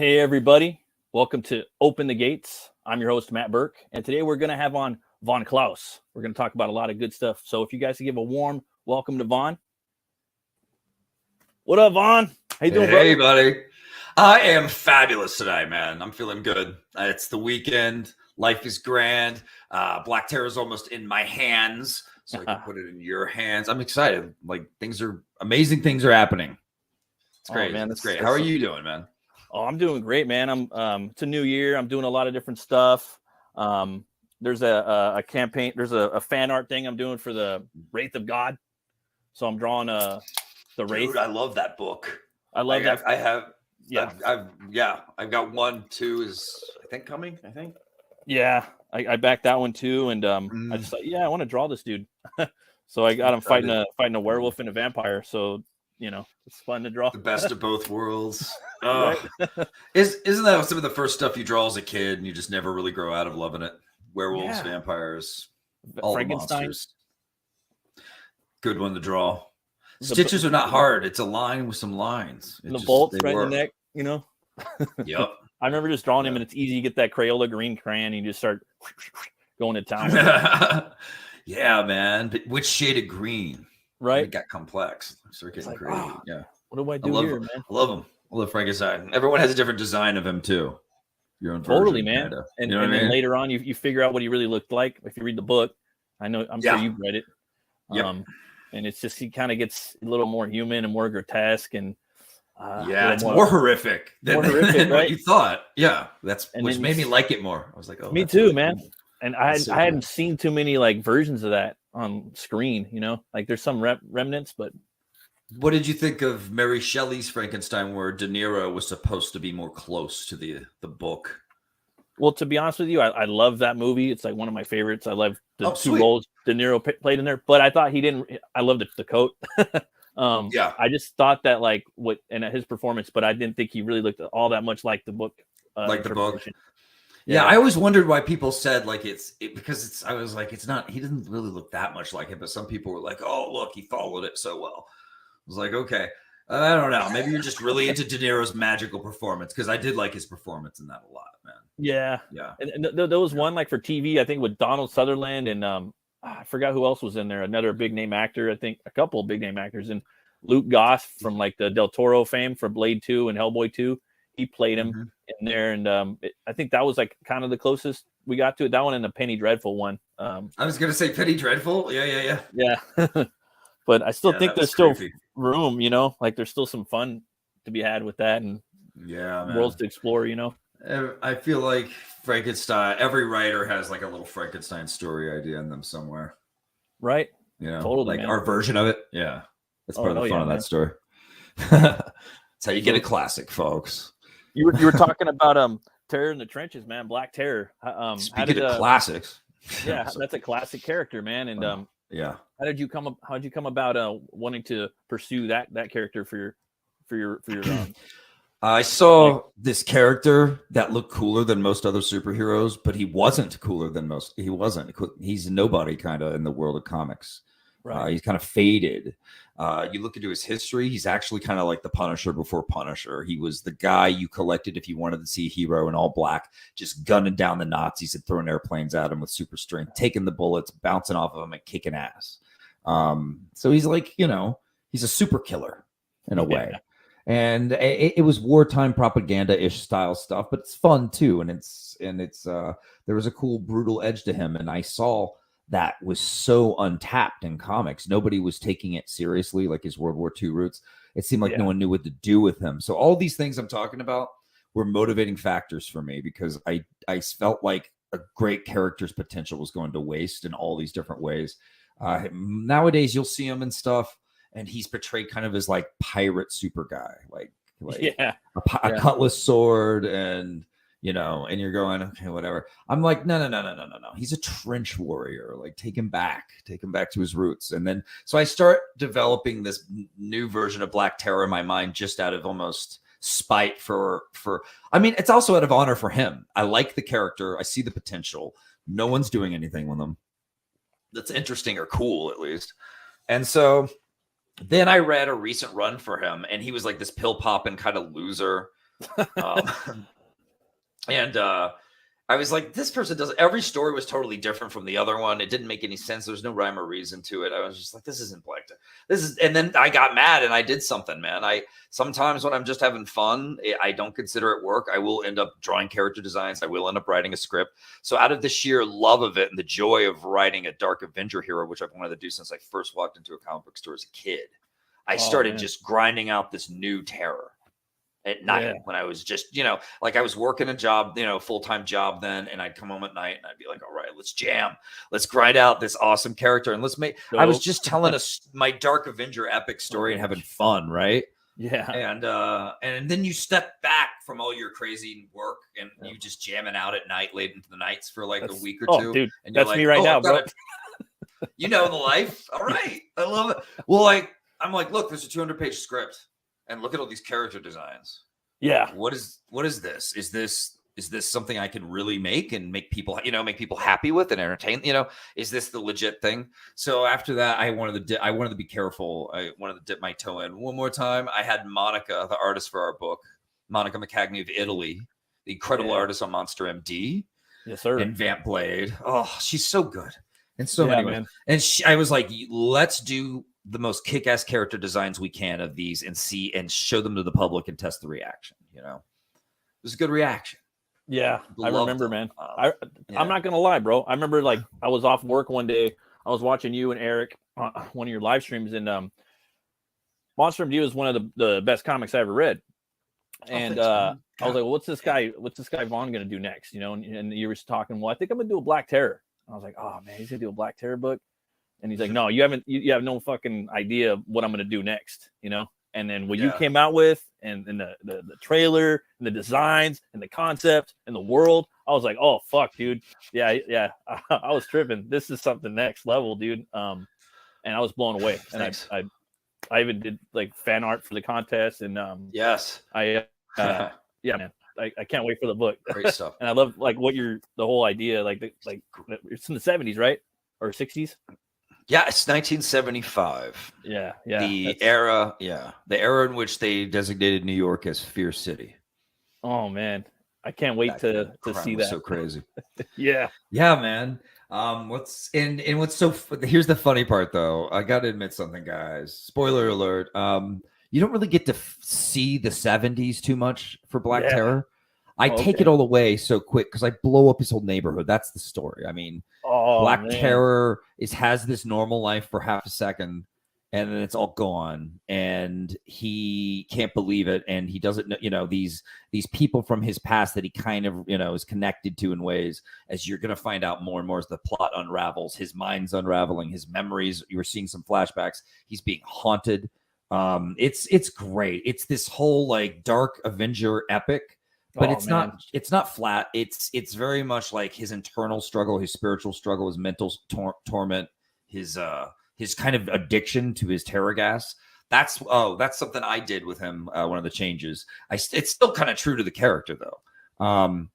Hey, everybody. Welcome to Open the Gates. I'm your host, Matt Burke, and today we're going to have on Von Klaus. We're going to talk about a lot of good stuff. So if you guys could give a warm welcome to Von. What up, Von? How you doing, Hey, brother? buddy. I am fabulous today, man. I'm feeling good. It's the weekend. Life is grand. Black Terror is almost in my hands, so I can put it in your hands. I'm excited. Like, amazing things are happening. It's great. Man, that's great. How are you doing, man? Oh, I'm doing great, man. It's a new year. I'm doing a lot of different stuff. There's a campaign. There's a fan art thing I'm doing for the Wraith of God. So I'm drawing the Wraith. Dude, I love that book. I love that. I have. Yeah. I've got 1, 2 is I think coming. I think. Yeah, I backed that one too, and I just thought, I want to draw this dude. So I got him fighting a werewolf and a vampire. So it's fun to draw. The best of both worlds. Right? Isn't that some of the first stuff you draw as a kid, and you just never really grow out of loving it? Werewolves, vampires, all Frankenstein. The monsters. Good one to draw. Stitches are not hard. It's a line with some lines. The bolts right in the neck. Yep. I remember just drawing him, and it's easy to get that Crayola green crayon. And you just start going to town. Yeah, man. But which shade of green? Right. It got complex. Start getting crazy. Oh, yeah. What do I do here, man? I love him. I love Frankenstein. Everyone has a different design of him too. Your own totally, version, man. Kinda. And then later on, you figure out what he really looked like if you read the book. I'm sure you've read it. Yep. And it's just he kind of gets a little more human and more grotesque and it's more horrific than right? what you thought. Yeah, which made me like it more. I was like, oh, me too, man. Cool. And I hadn't seen too many like versions of that on screen. Like there's some remnants, but. What did you think of Mary Shelley's Frankenstein, where De Niro was supposed to be more close to the book? Well, to be honest with you, I love that movie. It's like one of my favorites. I love the two roles De Niro played in there, but I thought he didn't. I loved the coat. I just thought that his performance, but I didn't think he really looked all that much like the book. Like the book. Yeah, I always wondered why people said because I was like, it's not. He doesn't really look that much like it, but some people were like, oh, look, he followed it so well. I was like, okay, I don't know. Maybe you're just really into De Niro's magical performance, because I did like his performance in that a lot, man. Yeah. And there was one like for TV, I think, with Donald Sutherland and I forgot who else was in there. Another big name actor, I think, a couple of big name actors, and Luke Goss from like the Del Toro fame for Blade 2 and Hellboy 2. He played him in there, and I think that was like kind of the closest we got to it. That one and the Penny Dreadful one. I was gonna say Penny Dreadful. Yeah. But I still think there's still room, like there's still some fun to be had with that, and worlds to explore, I feel like Frankenstein, every writer has like a little Frankenstein story idea in them somewhere. Right. Totally. Like, man, our version of it. Yeah. That's part of the fun of that story. That's how you get a classic, folks. You were talking about Terror in the Trenches, man. Black Terror. Speaking of classics. Yeah, that's a classic character, man. And how'd you come about wanting to pursue that character for your I saw this character that looked cooler than most other superheroes, but he wasn't cooler than most. He wasn't. He's a nobody kind of in the world of comics. Right. He's kind of faded. You look into his history, he's actually kind of like the Punisher before Punisher. He was the guy you collected if you wanted to see a hero in all black, just gunning down the Nazis and throwing airplanes at him with super strength, taking the bullets, bouncing off of them, and kicking ass. So he's like, he's a super killer in a way. And it was wartime propaganda-ish style stuff, but it's fun too. And it's there was a cool, brutal edge to him. And I saw that was so untapped in comics. Nobody was taking it seriously, like his World War II roots. It seemed like no one knew what to do with him. So all these things I'm talking about were motivating factors for me, because I felt like a great character's potential was going to waste in all these different ways. Nowadays, you'll see him and stuff, and he's portrayed kind of as like pirate super guy, like a cutlass sword, and and you're going, okay, whatever. I'm like, no. He's a trench warrior. Like, take him back to his roots. And then, so I start developing this new version of Black Terror in my mind, just out of almost spite it's also out of honor for him. I like the character. I see the potential. No one's doing anything with him that's interesting or cool, at least. And so then I read a recent run for him, and he was like this pill popping kind of loser. And I was like, this person does. Every story was totally different from the other one. It didn't make any sense. There was no rhyme or reason to it. I was just like, this isn't Black. This is. And then I got mad and I did something, man. Sometimes when I'm just having fun, I don't consider it work. I will end up drawing character designs. I will end up writing a script. So out of the sheer love of it and the joy of writing a Dark Avenger hero, which I've wanted to do since I first walked into a comic book store as a kid, I started just grinding out this new terror at night when I was just, like I was working a job, full-time job then. And I'd come home at night and I'd be like, all right, let's jam. Let's grind out this awesome character. And I was just telling us my Dark Avenger epic story and having fun. Right. Yeah. And then you step back from all your crazy work and you just jamming out at night, late into the nights for like a week or two. Dude, and that's me right now, bro. The life. All right. I love it. Well, I'm like, look, there's a 200-page script. And look at all these character designs. Yeah. What is this? Is this something I can really make and make people happy with and entertain? Is this the legit thing? So after that, I wanted to be careful. I wanted to dip my toe in one more time. I had Monica, the artist for our book, Monica McCagney of Italy, the incredible artist on Monster MD. Yes, sir. And Vamp Blade. Oh, she's so good. And so many ways. Man. And I was like, let's do the most kick-ass character designs we can of these and show them to the public and test the reaction. It was a good reaction. Yeah, I remember, man. I'm not gonna lie, bro. I remember I was off work one day. I was watching you and Eric on one of your live streams, and Monster MD was one of the best comics I ever read. And I was like, well, what's this guy Vaughn gonna do next? And you were talking, well, I think I'm gonna do a Black Terror. I was like, oh man, he's gonna do a Black Terror book. And he's like, no, you have no fucking idea of what I'm going to do next, And then what you came out with and the trailer and the designs and the concept and the world, I was like, oh, fuck, dude. Yeah. I was tripping. This is something next level, dude. And I was blown away. And I even did fan art for the contest. And yes, man, I can't wait for the book. Great stuff. And I love the whole idea, it's in the 70s, right? Or 60s? Yeah, it's 1975. Yeah. The era in which they designated New York as Fear City. Oh man, I can't wait to see that. So crazy. Yeah, man. Here's the funny part though. I got to admit something, guys. Spoiler alert. You don't really get to see the 70s too much for Black Terror. I take it all away so quick because I blow up his whole neighborhood. That's the story. I mean, Black Terror has this normal life for half a second, and then it's all gone, and he can't believe it, and he doesn't know, these people from his past that he kind of is connected to in ways, as you're going to find out more and more as the plot unravels. His mind's unraveling, his memories. You were seeing some flashbacks. He's being haunted. It's great. It's this whole Dark Avenger epic. But it's not flat. It's very much like his internal struggle, his spiritual struggle, his mental torment, his kind of addiction to his terror gas. That's something I did with him. One of the changes. It's still kind of true to the character though.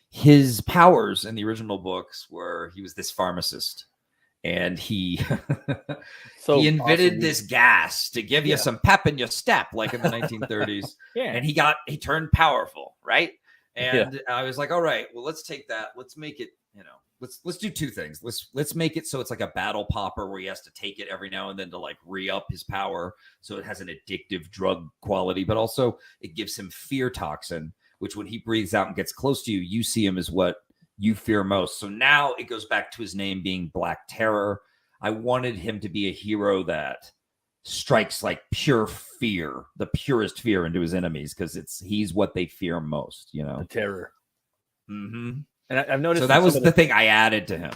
His powers in the original books were he was this pharmacist, and he he invented this gas to give you some pep in your step, like in the 1930s. And he turned powerful, right? And I was like, all right, well, let's take that. Let's make it, let's do two things. Let's make it so it's like a battle popper where he has to take it every now and then to re-up his power, so it has an addictive drug quality, but also it gives him fear toxin, which when he breathes out and gets close to you, you see him as what you fear most. So now it goes back to his name being Black Terror. I wanted him to be a hero that strikes pure fear, the purest fear into his enemies, because he's what they fear most, The terror. Mm-hmm. And I've noticed. So that was the thing I added to him.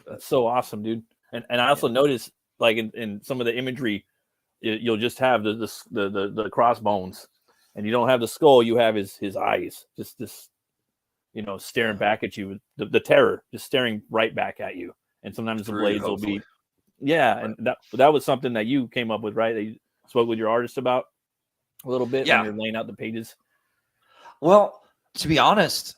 That's so awesome, dude. And I also noticed in some of the imagery, you'll just have the crossbones, and you don't have the skull. You have his eyes, just this, staring back at you. The terror, just staring right back at you. And sometimes the blades will be. Yeah, and that was something that you came up with, right? That you spoke with your artist about a little bit when you're laying out the pages. Well, to be honest,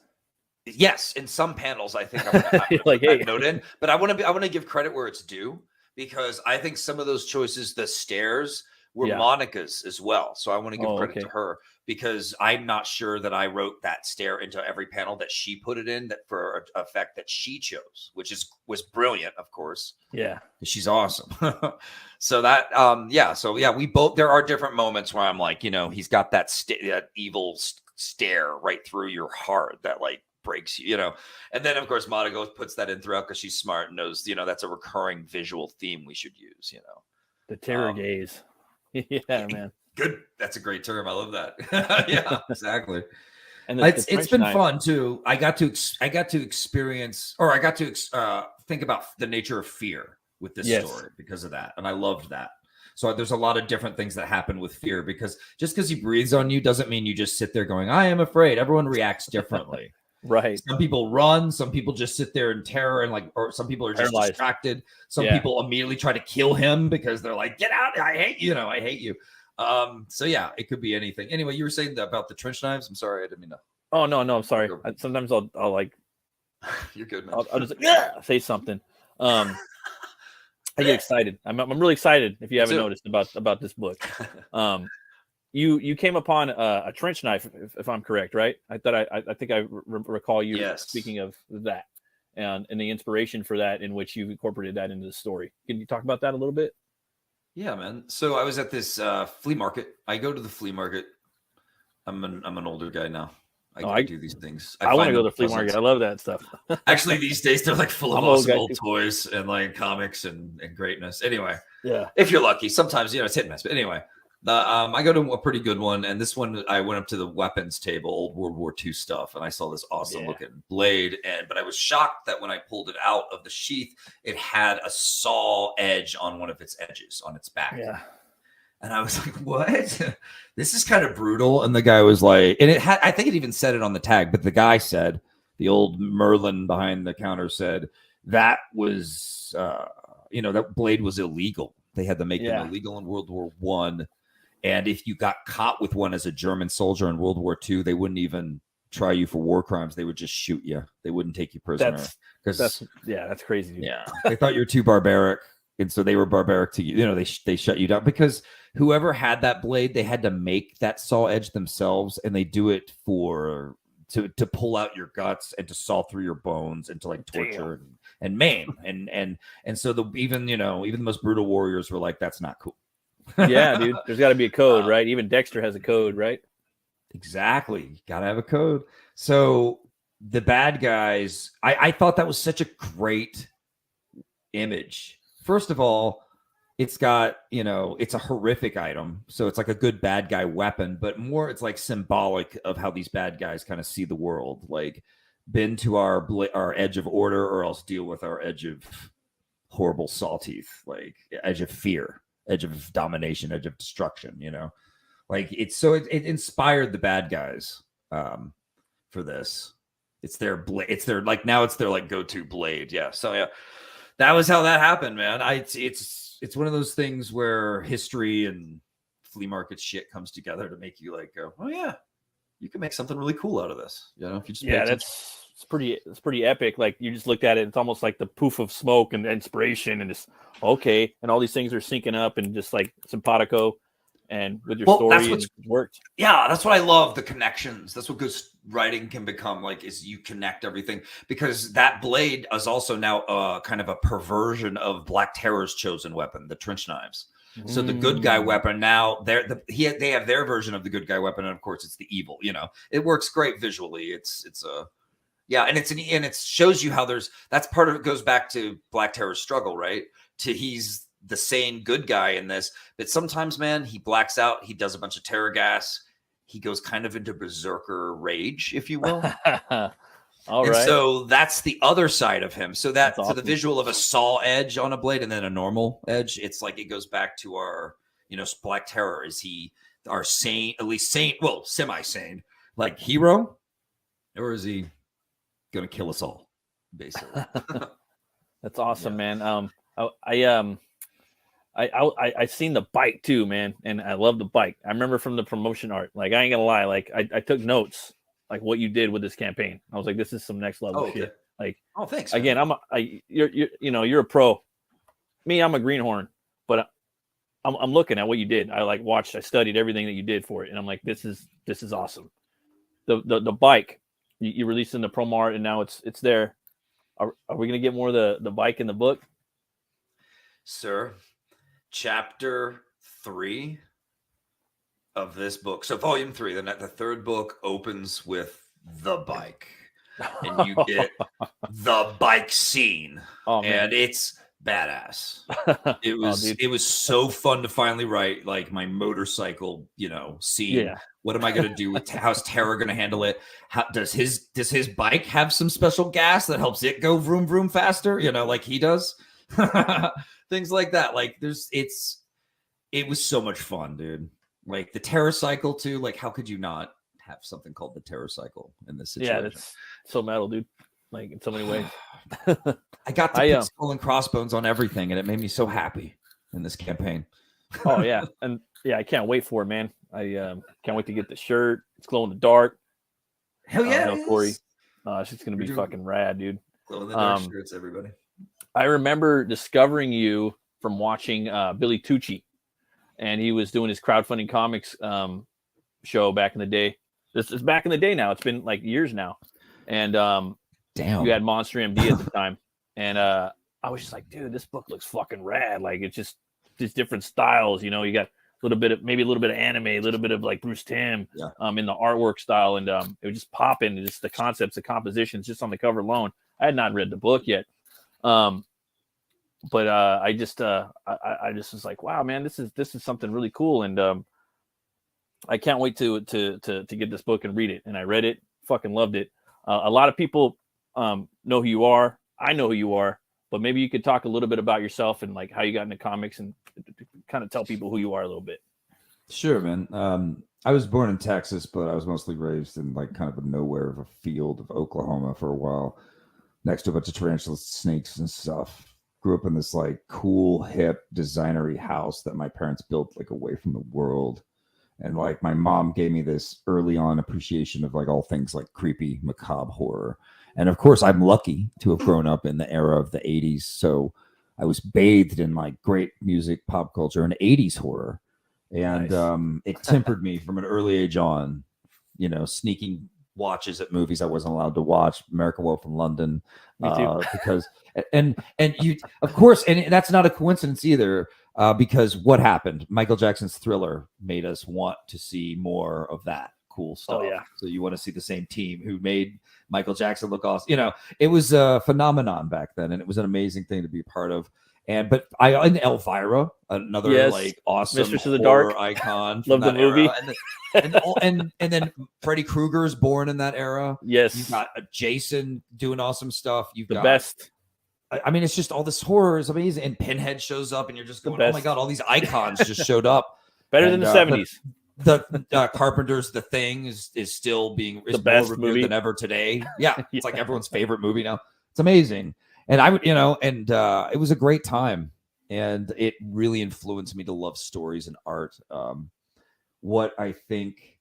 yes, in some panels I think I'm note in, but I want to give credit where it's due, because I think some of those choices, the stairs were Yeah. Monica's as well. So I want to give credit okay. to her, because I'm not sure that I wrote that stare into every panel that she put it in, that for an effect that she chose, which was brilliant, of course. Yeah. She's awesome. So that, we both, there are different moments where I'm like, he's got that evil stare right through your heart that like breaks you, and then of course Monica puts that in throughout because she's smart and knows, that's a recurring visual theme we should use, The terror gaze. Yeah, man. Good. That's a great term. I love that. Yeah, exactly. And it's been fun too. I got to experience, or I got to think about the nature of fear with this story because of that, and I loved that. So there's a lot of different things that happen with fear, because just because he breathes on you doesn't mean you just sit there going, I am afraid. Everyone reacts differently. Right. Some people run, some people just sit there in terror and or some people are just distracted. Some people immediately try to kill him because they're like, get out. I hate you. I hate you. So yeah, it could be anything. Anyway, you were saying about the trench knives. I'm sorry. I didn't mean to. Oh, no, I'm sorry. Sometimes I'll like, you're good, man. I'll just say something. I get excited. I'm really excited. If you haven't noticed about this book, you came upon a trench knife, if I'm correct, right? I think I recall you speaking of that and the inspiration for that, in which you've incorporated that into the story. Can you talk about that a little bit? Yeah, man. So I was at this flea market. I go to the flea market. I'm an older guy now. I do these things. I want to go to the flea market. I love that stuff. Actually, these days they're like full of awesome old toys and like comics and greatness. Anyway, if you're lucky, sometimes it's hit and miss. But anyway, I go to a pretty good one, and this one I went up to the weapons table, old World War II stuff, and I saw this awesome looking blade. But I was shocked that when I pulled it out of the sheath, it had a saw edge on one of its edges on its back. Yeah. And I was like, what? This is kind of brutal. And the guy was like, and I think it even said it on the tag, but the guy said, the old Merlin behind the counter said, that was, that blade was illegal. They had to make them illegal in World War I. And if you got caught with one as a German soldier in World War II, they wouldn't even try you for war crimes. They would just shoot you. They wouldn't take you prisoner. That's crazy. Dude. Yeah. They thought you were too barbaric. And so they were barbaric to you. They shut you down because whoever had that blade, they had to make that saw edge themselves, and they do it to pull out your guts and to saw through your bones and to like torture and maim. And so even the most brutal warriors were like, that's not cool. Yeah, dude. There's got to be a code, right? Even Dexter has a code, right? Exactly. You gotta have a code. So the bad guys, I thought that was such a great image. First of all, it's got, it's a horrific item. So it's like a good bad guy weapon, but more it's like symbolic of how these bad guys kind of see the world. Like, bend to our edge of order, or else deal with our edge of horrible saw teeth, like edge of fear, edge of domination, edge of destruction, like it inspired the bad guys for this. It's their go-to blade. Yeah. So yeah, that was how that happened, man. It's one of those things where history and flea market shit comes together to make you like go, oh yeah, you can make something really cool out of this. If you just it's pretty epic. Like, you just looked at it, it's almost like the poof of smoke and inspiration, and just and all these things are syncing up, and just like simpatico, and with your story, it worked. Yeah, that's what I love, the connections. That's what good writing can become like, is you connect everything, because that blade is also now kind of a perversion of Black Terror's chosen weapon, the trench knives. So the good guy weapon now, they have their version of the good guy weapon, and of course it's the evil. It works great visually. And it shows you how that's part of it, goes back to Black Terror's struggle, right? He's the sane good guy in this, but sometimes, man, he blacks out. He does a bunch of terror gas. He goes kind of into berserker rage, if you will. All right. So that's the other side of him. So the visual of a saw edge on a blade and then a normal edge, it's like it goes back to our, Black Terror. Is he our sane, at least sane, well, semi-sane, like hero, or is he going to kill us all, basically? That's awesome, man. I seen the bike too, man, and I love the bike. I remember from the promotion art. Like, I ain't gonna lie, like I took notes, like what you did with this campaign. I was like, this is some next level shit. Like, oh, thanks. Again, man. You're a pro. Me, I'm a greenhorn, but I'm looking at what you did. I I studied everything that you did for it, and I'm like, this is awesome. The bike you released in the promo art, and now it's there. Are we gonna get more of the bike in the book, sir? Chapter 3 of this book. So volume 3, the third book opens with the bike, and you get the bike scene. Oh man, and it's badass. It was so fun to finally write like my motorcycle, scene. Yeah. What am I going to do with how's Terra going to handle it? How does his bike have some special gas that helps it go vroom vroom faster? Like he does. Things like that. Like it was so much fun, dude. Like the TerraCycle too. Like how could you not have something called the TerraCycle in this situation? Yeah, it's so metal, dude. Like in so many ways. I got to put Skull and Crossbones on everything, and it made me so happy in this campaign. Oh yeah, and yeah, I can't wait for it, man. I can't wait to get the shirt. It's glow in the dark. Hell yeah, Corey. It's just gonna be fucking rad, dude. Glow in the dark shirts, everybody. I remember discovering you from watching Billy Tucci, and he was doing his crowdfunding comics show back in the day. This is back in the day now. It's been like years now, and damn, you had Monster MD at the time, and I was just like, dude, this book looks fucking rad. Like it's just different styles. You got a little bit of anime, a little bit of like Bruce Timm in the artwork style, and it was just popping. Just the concepts, the compositions, just on the cover alone. I had not read the book yet, but I just was like, wow, man, this is something really cool, and I can't wait to get this book and read it. And I read it, fucking loved it. A lot of people know who you are. I know who you are, but maybe you could talk a little bit about yourself and like how you got into comics and kind of tell people who you are a little bit. Sure, man. I was born in Texas, but I was mostly raised in like kind of a nowhere of a field of Oklahoma for a while, next to a bunch of tarantula snakes and stuff. Grew up in this like cool, hip, designery house that my parents built like away from the world. And like my mom gave me this early on appreciation of like all things like creepy, macabre horror. And of course, I'm lucky to have grown up in the era of the 80s. So I was bathed in like great music, pop culture, and 80s horror. And nice. It tempered me from an early age on, sneaking watches at movies I wasn't allowed to watch. American Wolf in London. Me too. Because and you, of course, and that's not a coincidence either. Because what happened? Michael Jackson's Thriller made us want to see more of that cool stuff. Oh, yeah. So you want to see the same team who made Michael Jackson look awesome. It was a phenomenon back then, and it was an amazing thing to be a part of. And Elvira, another like awesome Mistress of the Dark icon. Love the movie. And then Freddy Krueger's born in that era. Yes, you've got Jason doing awesome stuff. You've got best. I mean, it's just all this horror is amazing. And Pinhead shows up, and you're just going, "Oh my god!" All these icons just showed up. Better than the 70s. The Carpenter's The Thing is still being the best more movie than ever today. Yeah, it's like everyone's favorite movie now. It's amazing, and I would, it was a great time, and it really influenced me to love stories and art. What I think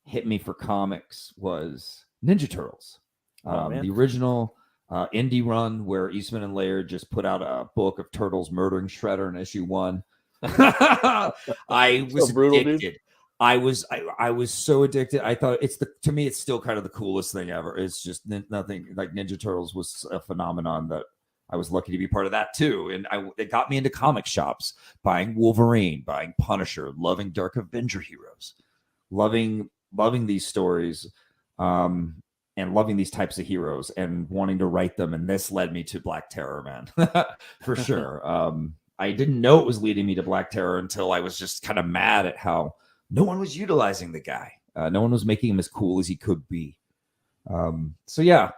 hit me for comics was Ninja Turtles, the original. Indie run where Eastman and Laird just put out a book of turtles murdering Shredder in issue 1. I was so brutal, addicted. Dude. I was so addicted. I thought to me it's still kind of the coolest thing ever. It's just nothing like Ninja Turtles was a phenomenon that I was lucky to be part of that too. And it got me into comic shops, buying Wolverine, buying Punisher, loving Dark Avenger heroes, loving these stories. And loving these types of heroes and wanting to write them. And this led me to Black Terror, man, for sure. I didn't know it was leading me to Black Terror until I was just kind of mad at how no one was utilizing the guy. No one was making him as cool as he could be. So yeah,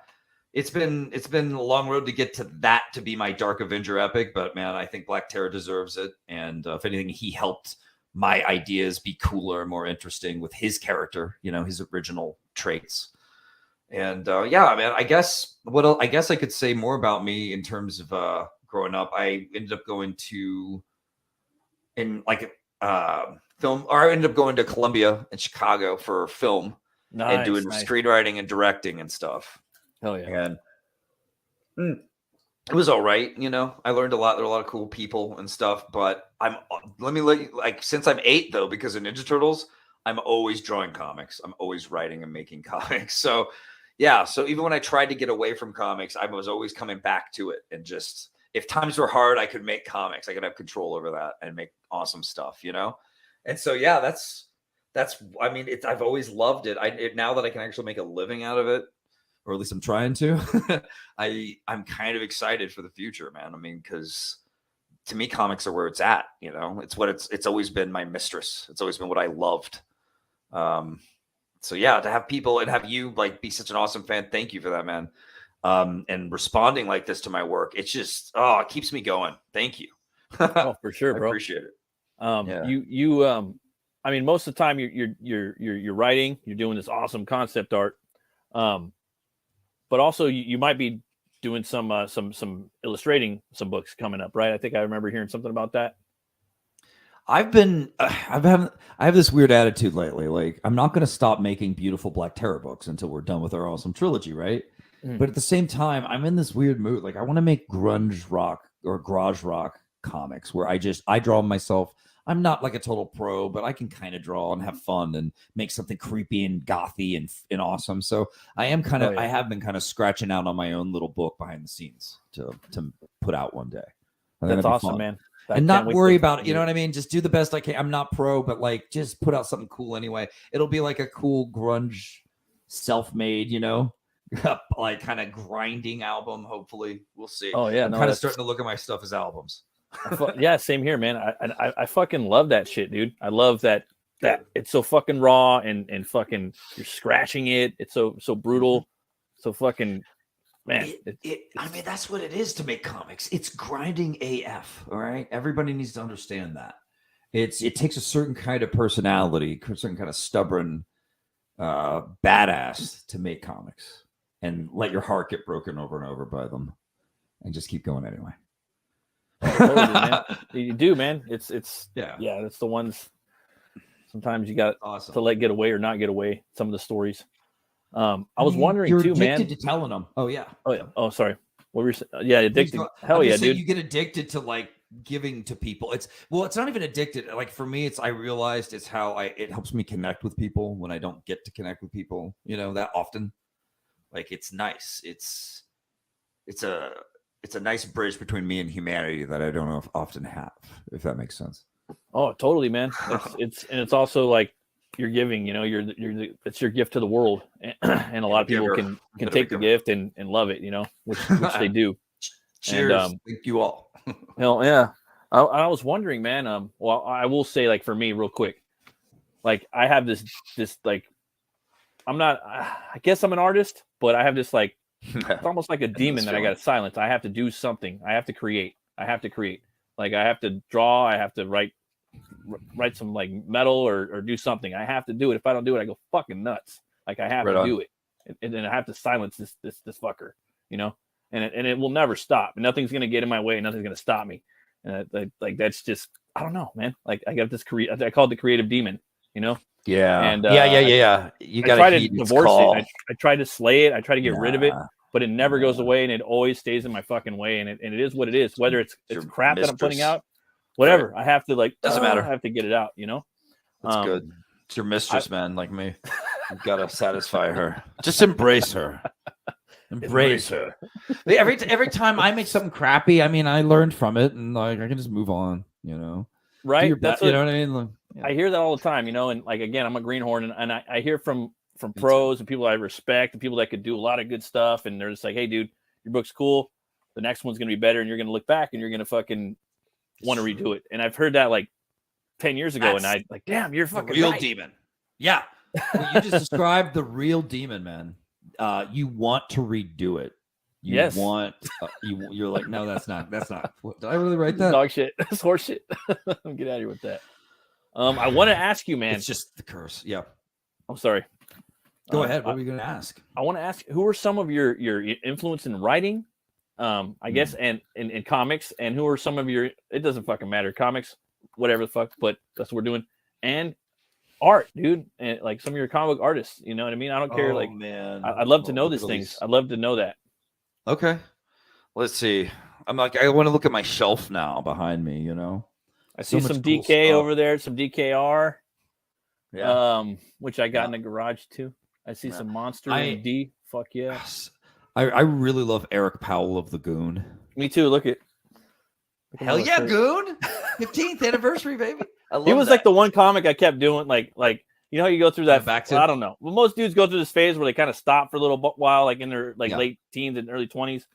it's been a long road to get to that, to be my Dark Avenger epic, but man, I think Black Terror deserves it. And if anything, he helped my ideas be cooler and more interesting with his character, his original traits. And yeah, man, I guess I could say more about me in terms of growing up. I ended up going to film, or I ended up going to Columbia in Chicago for film and doing screenwriting and directing and stuff. Hell yeah. And It was all right, you know. I learned a lot. There were a lot of cool people and stuff. But since I'm 8 though, because of Ninja Turtles, I'm always drawing comics. I'm always writing and making comics. So yeah. So even when I tried to get away from comics, I was always coming back to it. And just if times were hard, I could make comics. I could have control over that and make awesome stuff, you know. And so yeah, that's. I mean, I've always loved it. Now that I can actually make a living out of it, or at least I'm trying to, I'm kind of excited for the future, man. I mean, because to me, comics are where it's at, you know, it's always been my mistress. It's always been what I loved. So yeah, to have people and have you like be such an awesome fan. Thank you for that, man. And responding like this to my work, it's just, it keeps me going. Thank you. Oh, for sure, bro. I appreciate it. I mean, most of the time you're writing, you're doing this awesome concept art. But also you might be doing some illustrating some books coming up, right? I think I remember hearing something about that. I have this weird attitude lately. Like, I'm not going to stop making beautiful Black Terror books until we're done with our awesome trilogy, right? But at the same time, I'm in this weird mood. Like, I want to make grunge rock or garage rock comics where I draw myself. I'm not like a total pro, but I can kind of draw and have fun and make something creepy and gothy and awesome. So I am kind of, I have been kind of scratching out on my own little book behind the scenes to put out one day. That's awesome, man. And not worry about it. You know what I mean? Just do the best I can. I'm not pro, but like, just put out something cool anyway. It'll be like a cool grunge, self-made, you know, like kind of grinding album. Hopefully we'll see. Oh yeah. I'm kind of starting to look at my stuff as albums. Yeah, same here, man. I fucking love that shit, dude. I love that it's so fucking raw and fucking you're scratching it. It's so brutal, so fucking man. I mean, that's what it is to make comics. It's grinding AF. All right, everybody needs to understand that. It takes a certain kind of personality, a certain kind of stubborn, badass to make comics, and let your heart get broken over and over by them, and just keep going anyway. Totally, man. You do, man. It's it's the ones sometimes you got to let get away or not get away. Some of the stories. I was wondering you're too, man. Addicted to telling them. Oh yeah. Oh sorry. What were you saying? Yeah, addicted. Hell yeah, dude. You get addicted to like giving to people. It's not even addicted. Like for me, I realized it's how it helps me connect with people when I don't get to connect with people, you know, that often. Like it's nice. It's a nice bridge between me and humanity that I don't often have, if that makes sense. Oh, totally, man. It's also like you're giving, you know, it's your gift to the world, and a lot of people can take the gift and love it, you know, which they do. Cheers. And, thank you all. Hell yeah. I was wondering, man. Well, I will say, like, for me, real quick, like I have this like, I'm not. I guess I'm an artist, but I have this like. It's almost like a demon that I got to silence. I have to do something. I have to create. Like I have to draw. I have to write some like metal or do something. I have to do it. If I don't do it, I go fucking nuts. Like I have to do it, and then I have to silence this fucker, you know. And it will never stop. And nothing's gonna get in my way. Nothing's gonna stop me. And like that's just, I don't know, man. Like I got this I call it the creative demon, you know. Yeah. And yeah. You got to try to divorce it. I try to slay it. I try to get rid of it, but it never goes away, and it always stays in my fucking way. And it is what it is. Whether it's crap that I'm putting out, whatever. Right. I have to doesn't matter. I have to get it out. You know. That's good. It's your mistress, man, like me. You've got to satisfy her. Just embrace her. Embrace her. Every time I make something crappy, I mean, I learned from it, and like I can just move on. You know. Right. You know what I mean? Like, I hear that all the time, you know, and like, again, I'm a greenhorn, and I hear from pros and people I respect and people that could do a lot of good stuff. And they're just like, hey, dude, your book's cool. The next one's going to be better. And you're going to look back and you're going to fucking want to redo it. And I've heard that like 10 years ago. And I like, damn, you're fucking real right. Demon. Yeah. Well, you just described the real demon, man. You want to redo it. You want, you're like, no, that's not. Did I really write that? Dog shit. That's horse shit. Get out of here with that. I want to ask you, man. It's just the curse. Yeah. I'm sorry. Go ahead. What were you going to ask? I want to ask, who are some of your influence in writing, I guess, and in comics, and who are some of your, it doesn't fucking matter, comics, whatever the fuck, but that's what we're doing, and art, dude, and like some of your comic artists, you know what I mean? I don't care. Like, man, I'd love to know these things. I'd love to know that. Okay. Let's see. I'm like, I want to look at my shelf now behind me. You know, I see so some much cool DK stuff. over there, some DKR, Yeah. which I got in the garage too. I see some Monster and D. Fuck yeah. I really love Eric Powell of the Goon. Me too. Look at Hell yeah, Goon! 15th anniversary, baby. I love he was that. like the one comic I kept doing, like you know how you go through that. Back to I don't know. Well, most dudes go through this phase where they kind of stop for a little while, like in their late teens and early 20s.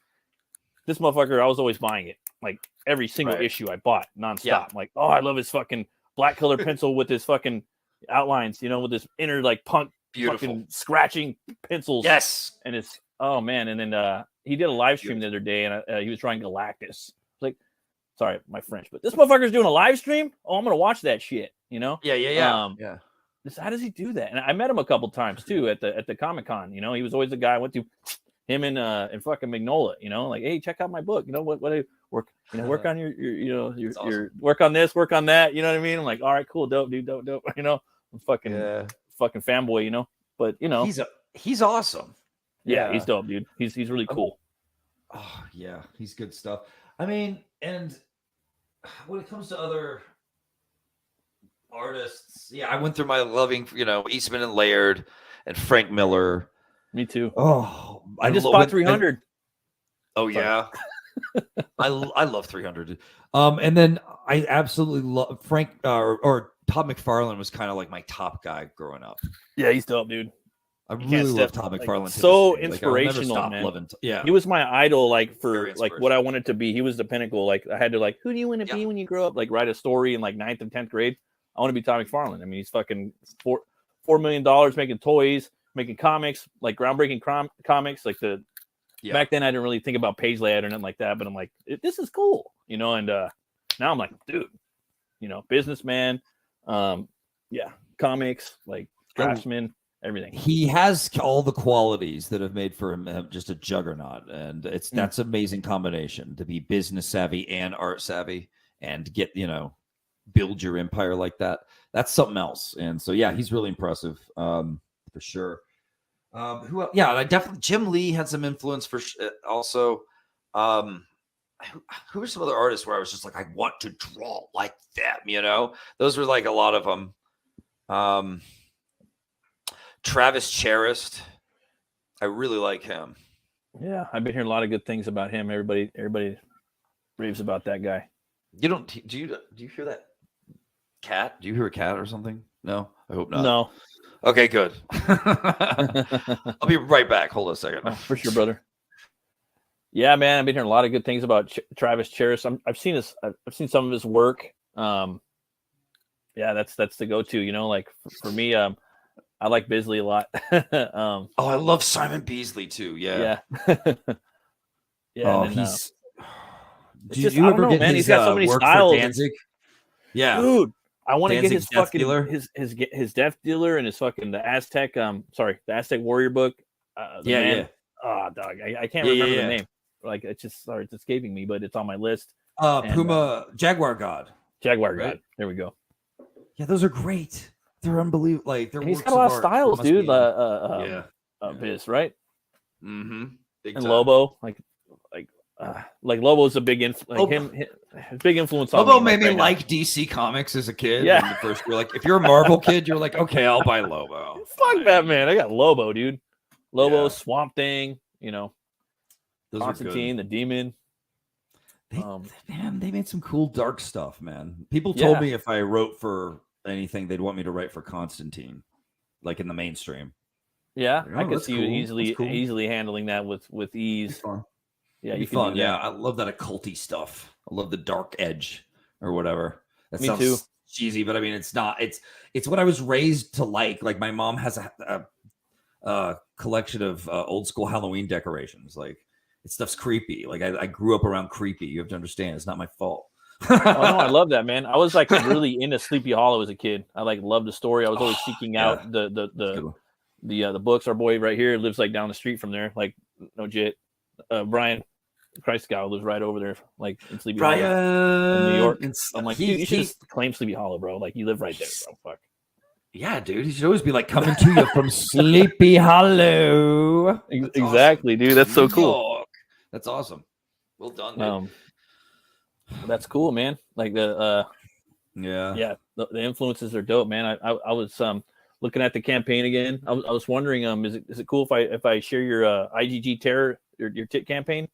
This motherfucker, I was always buying it. Like every single issue I bought nonstop. Yeah. Like, oh, I love his fucking black color pencil with his fucking outlines, you know, with this inner like punk fucking scratching pencils. Yes. And it's man. And then he did a live stream the other day, and he was trying Galactus. Like, sorry, my French, but this motherfucker's doing a live stream. Oh, I'm gonna watch that shit. You know? Yeah. How does he do that? And I met him a couple times too at the Comic-Con. You know, he was always the guy I went to. Him and fucking Magnolia, you know, like, hey, check out my book. You know what I work, you know, work on your awesome. Work on this, work on that. You know what I mean? I'm like, all right, cool, dope, dude, dope. You know, I'm fucking fanboy, you know. But you know, he's awesome. Yeah, he's dope, dude. He's really cool. Oh yeah, he's good stuff. I mean, and when it comes to other artists, I went through my loving, you know, Eastman and Laird and Frank Miller. Me too. Oh, I just bought 300. Yeah. I love 300. And then I absolutely love Frank or Todd McFarlane was kind of like my top guy growing up. Yeah, he's dope, dude. I really love Todd McFarlane. So inspirational, man. Yeah, he was my idol, like for like what I wanted to be. He was the pinnacle. Like I had to like, who do you want to be when you grow up? Like write a story in like 9th and 10th grade. I want to be Todd McFarlane. I mean, he's fucking $4 million making toys, making comics, like groundbreaking comics. Like back then I didn't really think about page layout or nothing like that, but I'm like, this is cool, you know. And now I'm like, dude, you know, businessman, comics, like draftsman, everything. He has all the qualities that have made for him just a juggernaut, and that's an amazing combination to be business savvy and art savvy and get, you know, build your empire like that. That's something else. And so he's really impressive. For sure. Who else? Yeah, I definitely Jim Lee had some influence for also. Who are some other artists where I was just like, I want to draw like them, you know? Those were like a lot of them. Travis Charest, I really like him. Yeah, I've been hearing a lot of good things about him. Everybody raves about that guy. Do you hear that cat? Do you hear a cat or something? No, I hope not. No. Okay, good. I'll be right back. Hold on a second. Oh, for sure, brother. Yeah, man, I've been hearing a lot of good things about Travis Charest. I've seen some of his work. That's the go-to. You know, like for me, I like Bisley a lot. I love Simon Beasley too. Yeah. Oh, he's. Did you ever get man? He's got so many styles. Yeah, dude. I want to get his Death fucking Dealer. his Death Dealer and his fucking the Aztec the Aztec Warrior book. Oh, dog, I can't remember the name. Like it's escaping me, but it's on my list. Puma Jaguar God. Jaguar God. There we go. Yeah, those are great. They're unbelievable. Like he's got a lot of styles, dude. Biz, right? Mm-hmm. And Lobo, like Lobo's a big big influence on Lobo me. Made me like DC Comics as a kid. Yeah. And first you're like, if you're a Marvel kid, you're like, okay, I'll buy Lobo. Fuck Batman. I got Lobo, dude. Lobo, Swamp Thing, you know. Those Constantine, the Demon. They made some cool dark stuff, man. People told me if I wrote for anything, they'd want me to write for Constantine, like in the mainstream. Yeah, like, I could see you easily handling that with ease. Yeah, you fun. Yeah, I love that occulty stuff. I love the dark edge or whatever. That Me sounds too. Cheesy, but I mean, it's not. It's what I was raised to like. Like my mom has a collection of old school Halloween decorations. Like stuff's creepy. Like I grew up around creepy. You have to understand. It's not my fault. Oh no, I love that, man. I was like really into Sleepy Hollow as a kid. I like loved the story. I was always seeking out the books. Our boy right here lives like down the street from there. Like no jit. Brian Christgau lives right over there, like in Sleepy Hollow, in New York. I'm like, you should just claim Sleepy Hollow, bro. Like you live right there, bro. Fuck. Yeah, dude. He should always be like coming to you from Sleepy Hollow. Exactly, awesome. Dude. That's so cool. That's awesome. Well done, dude. That's cool, man. Like the the influences are dope, man. I was looking at the campaign again. I was wondering, is it cool if I share your IGG Terror, your tit campaign,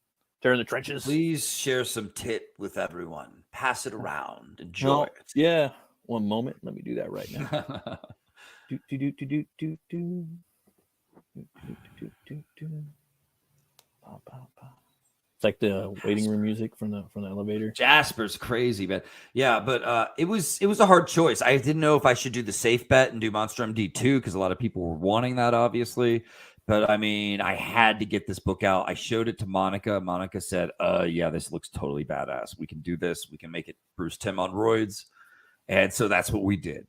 Terror in the Trenches? Please share some tit with everyone. Pass it around. Enjoy it. Yeah. One moment. Let me do that right now. It's like the waiting room music from the elevator. Jasper's crazy, man. Yeah, but it was a hard choice. I didn't know if I should do the safe bet and do Monster MD 2 because a lot of people were wanting that, obviously. But I mean, I had to get this book out. I showed it to Monica. Monica said, yeah, this looks totally badass. We can do this. We can make it Bruce Timm on roids. And so that's what we did.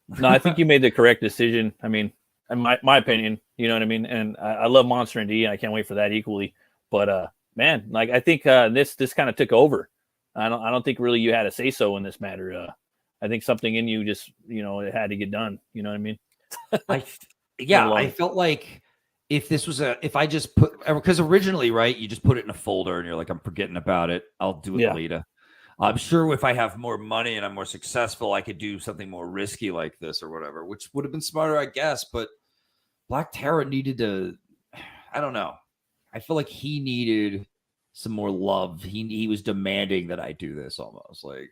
No, I think you made the correct decision. I mean, in my opinion, you know what I mean? And I love Monster MD, and I can't wait for that equally. But man, like I think this kind of took over. I don't think really you had a say so in this matter. I think something in you just, it had to get done. You know what I mean? I felt like if I just put, because originally, right, you just put it in a folder and you're like, I'm forgetting about it. I'll do it later. I'm sure if I have more money and I'm more successful, I could do something more risky like this or whatever, which would have been smarter, I guess. But Black Terror needed to, I don't know. I feel like he needed some more love. He was demanding that I do this almost like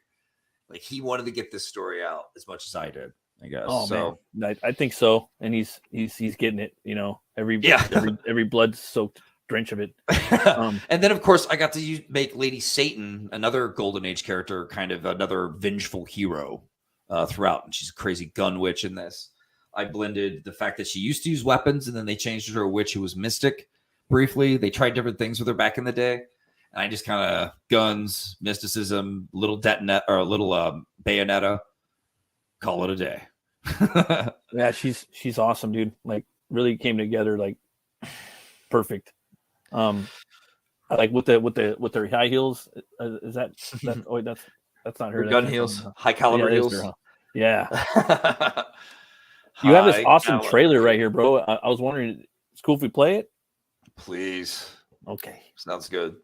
he wanted to get this story out as much as I did, I guess. Oh, so man. I think so. And he's getting it, every blood soaked drench of it. And then of course I got to make Lady Satan, another Golden Age character, kind of another vengeful hero throughout. And she's a crazy gun witch in this. I blended the fact that she used to use weapons and then they changed her to a witch who was mystic. Briefly, they tried different things with her back in the day, and I just kind of guns, mysticism, little detonette or a little bayonetta, call it a day. Yeah, she's awesome, dude. Like really came together like perfect. I like with her high heels. Is that oh that's not her. Gun heels, high caliber heels. Yeah. You have this awesome trailer right here, bro. I was wondering, it's cool if we play it. Please. Okay. Sounds good.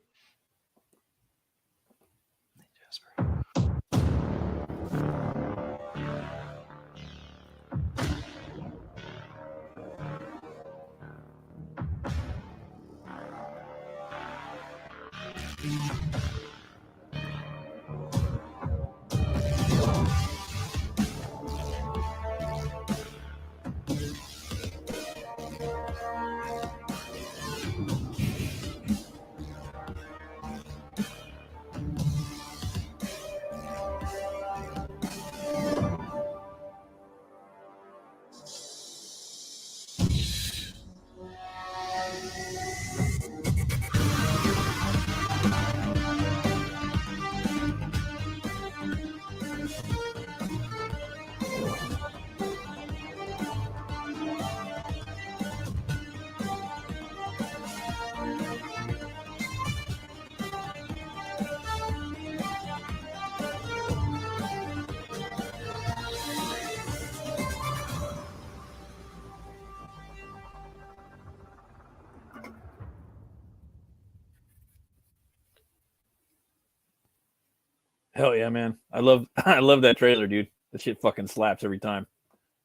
Hell yeah, man. I love that trailer, dude. The shit fucking slaps every time.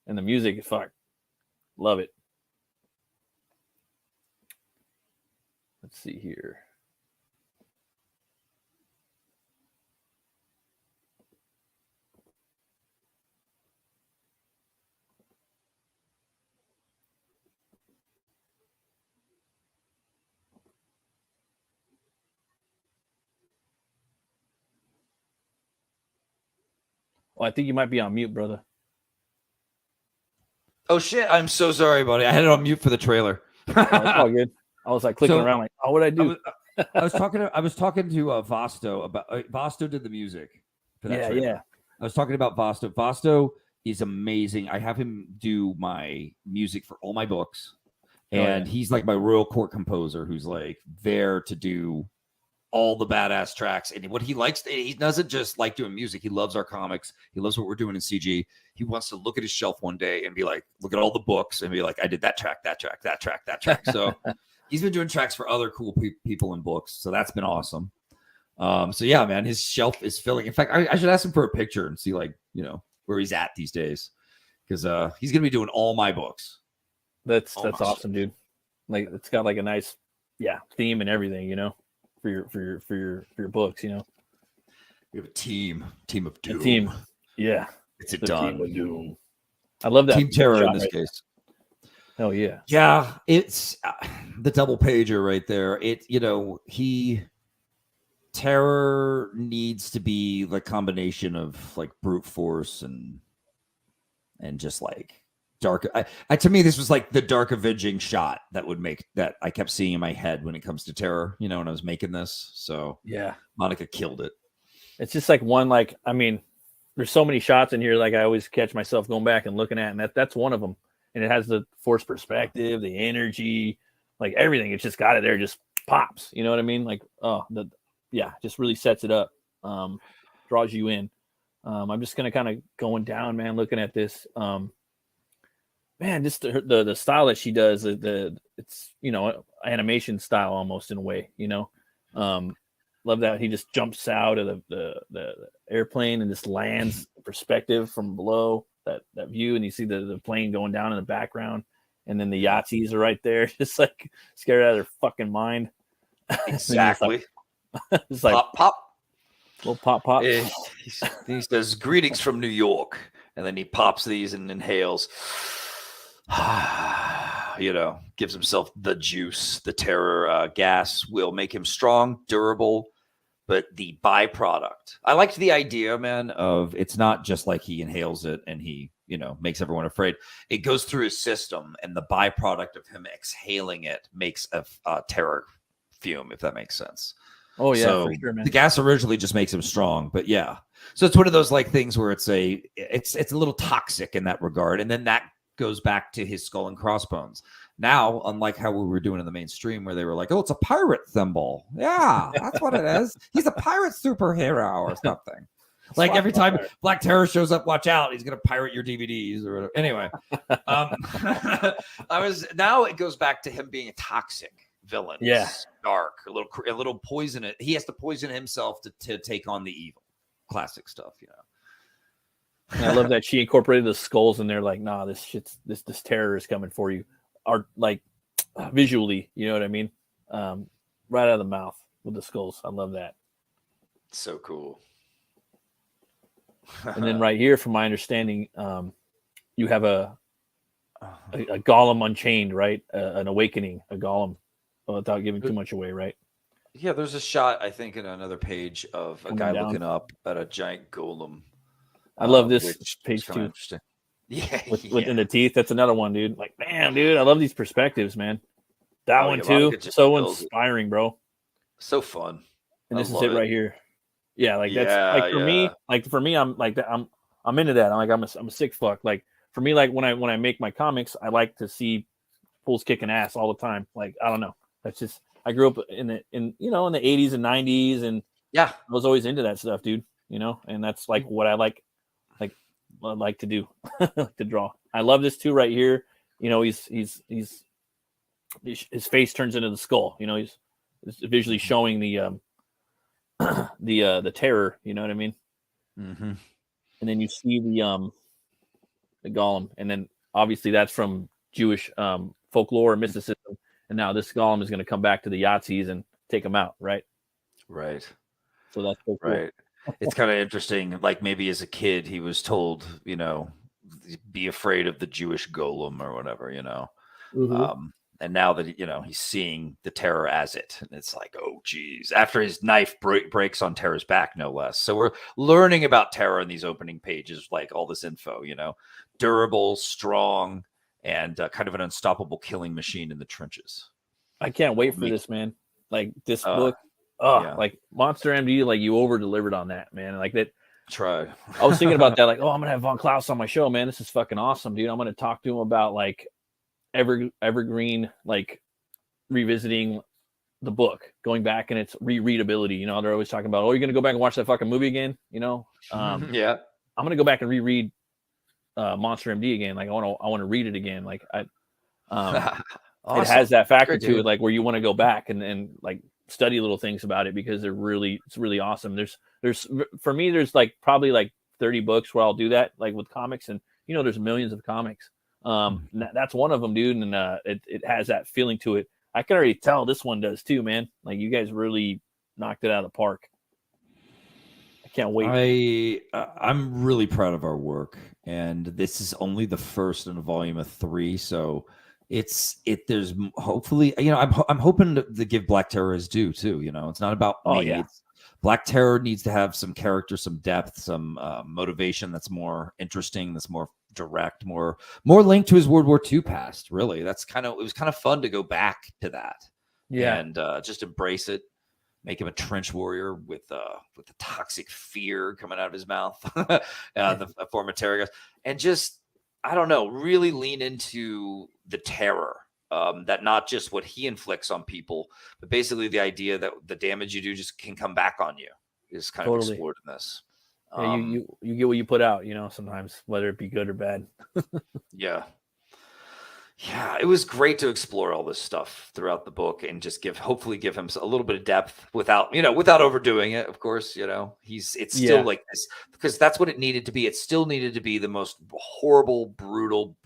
And the music is fuck. Love it. Let's see here. Oh, I think you might be on mute, brother. Oh shit! I'm so sorry, buddy. I had it on mute for the trailer. Oh, it's all good. I was like clicking around, like, oh, what'd I do? I was talking to Vosto about Vosto did the music for that trailer. Yeah. I was talking about Vosto. Vosto is amazing. I have him do my music for all my books, and he's like my royal court composer, who's like there to do all the badass tracks. And what he likes, he doesn't just like doing music. He loves our comics. He loves what we're doing in CG. He wants to look at his shelf one day and be like, look at all the books and be like, I did that track, that track. So he's been doing tracks for other cool people in books. So that's been awesome. So yeah, man, his shelf is filling. In fact, I should ask him for a picture and see, like, you know, where he's at these days, because he's gonna be doing all my books. That's awesome, dude. Like, it's got like a nice theme and everything, you know, for your books, you know. We have a team of doom. A team, yeah. It's done. Team of doom. I love that. Team Terror in this case. Hell yeah. Yeah, it's the double pager right there. It, you know, Terror needs to be the combination of like brute force and just like dark. To me, this was like the dark avenging shot that would make that I kept seeing in my head when it comes to Terror, you know, when I was making this. So yeah, Monica killed it. It's just like one, like, I mean, there's so many shots in here, like I always catch myself going back and looking at, and that's one of them. And it has the force perspective, the energy, like everything. It's just got it there, just pops. You know what I mean? Like, just really sets it up, draws you in. I'm just gonna kind of going down, man, looking at this. Man, just the style that she does, it's, you know, animation style almost in a way, you know. Love that he just jumps out of the airplane and just lands perspective from below that view, and you see the plane going down in the background, and then the Yahtzees are right there, just like scared out of their fucking mind. Exactly. It's like pop. Little pop. He says, "Greetings from New York," and then he pops these and inhales. You know, gives himself the juice. The Terror gas will make him strong, durable, but the byproduct. I liked the idea, man, of it's not just like he inhales it and he, you know, makes everyone afraid. It goes through his system, and the byproduct of him exhaling it makes a Terror fume, if that makes sense. Oh yeah, so for sure, man. The gas originally just makes him strong, but yeah. So it's one of those like things where it's a little toxic in that regard, and then that goes back to his skull and crossbones. Now, unlike how we were doing in the mainstream, where they were like, "Oh, it's a pirate symbol." Yeah, that's what it is. He's a pirate superhero or something. Like every time Black Terror shows up, watch out, he's gonna pirate your DVDs or whatever. Anyway, now it goes back to him being a toxic villain. Yeah, dark, a little poison. He has to poison himself to take on the evil. Classic stuff, you know. And I love that she incorporated the skulls in there. Like, nah, this Terror is coming for you. Art, like, visually, you know what I mean? Right out of the mouth with the skulls. I love that. So cool. And then right here, from my understanding, you have a Golem Unchained, right? An awakening, a Golem, without giving too much away, right? Yeah, there's a shot, I think, in another page of a guy down. looking up at a giant golem. I love this page too. Interesting. Yeah, within the teeth. That's another one, dude. Like, man, dude, I love these perspectives, man. That one yeah, too, so inspiring, bro. So fun. And this is it right here. Yeah, like that's like for me, I'm like that. I'm into that. I'm a sick fuck. Like for me, like when I make my comics, I like to see fools kicking ass all the time. Like, I don't know. That's just, I grew up in the 80s and 90s, and I was always into that stuff, dude. You know, and that's like what I like to do, like to draw. I love this too right here. You know, his face turns into the skull. You know, he's visually showing the Terror. You know what I mean? Mm-hmm. And then you see the Golem, and then obviously that's from Jewish folklore and mysticism. And now this Golem is going to come back to the Yahtzees and take them out, right? Right. So that's so cool. Right. It's kind of interesting. Like maybe as a kid, he was told, you know, be afraid of the Jewish golem or whatever, you know. Mm-hmm. And now that, you know, he's seeing the Terror as it, and it's like, oh, geez, after his knife breaks on Terror's back, no less. So we're learning about Terror in these opening pages, like all this info, you know, durable, strong, and kind of an unstoppable killing machine in the trenches. I can't wait for this, man. Like this book. Like Monster MD, like you over delivered on that, man. Like that. Tried. I was thinking about that. Like, oh, I'm gonna have Von Klaus on my show, man. This is fucking awesome, dude. I'm gonna talk to him about like evergreen, like revisiting the book, going back and its rereadability. You know, they're always talking about, oh, you're gonna go back and watch that fucking movie again. You know, I'm gonna go back and reread Monster MD again. Like I want to read it again. Like awesome. It has that factor to it, like where you want to go back and like study little things about it because it's really awesome. There's for me, there's like probably like 30 books where I'll do that, like with comics, and there's millions of comics. That's one of them, dude, and it has that feeling to it. I can already tell this one does too, man. Like you guys really knocked it out of the park. I can't wait. I'm really proud of our work, and this is only the first in a volume of 3, so there's hopefully, I'm hoping to give Black Terror his due too. It's not about me. Yeah. Black Terror needs to have some character, some depth, some motivation that's more interesting, that's more direct, more linked to his World War II past. Really, it was kind of fun to go back to that. Yeah, and just embrace it, make him a trench warrior with the toxic fear coming out of his mouth, the former terror guys, and just I don't know, really lean into the terror. That not just what he inflicts on people, but basically the idea that the damage you do just can come back on you is kind of explored in this. Yeah, you get what you put out, sometimes, whether it be good or bad. Yeah, it was great to explore all this stuff throughout the book and just hopefully give him a little bit of depth without overdoing it. Of course, it's still like this because that's what it needed to be. It still needed to be the most horrible, brutal,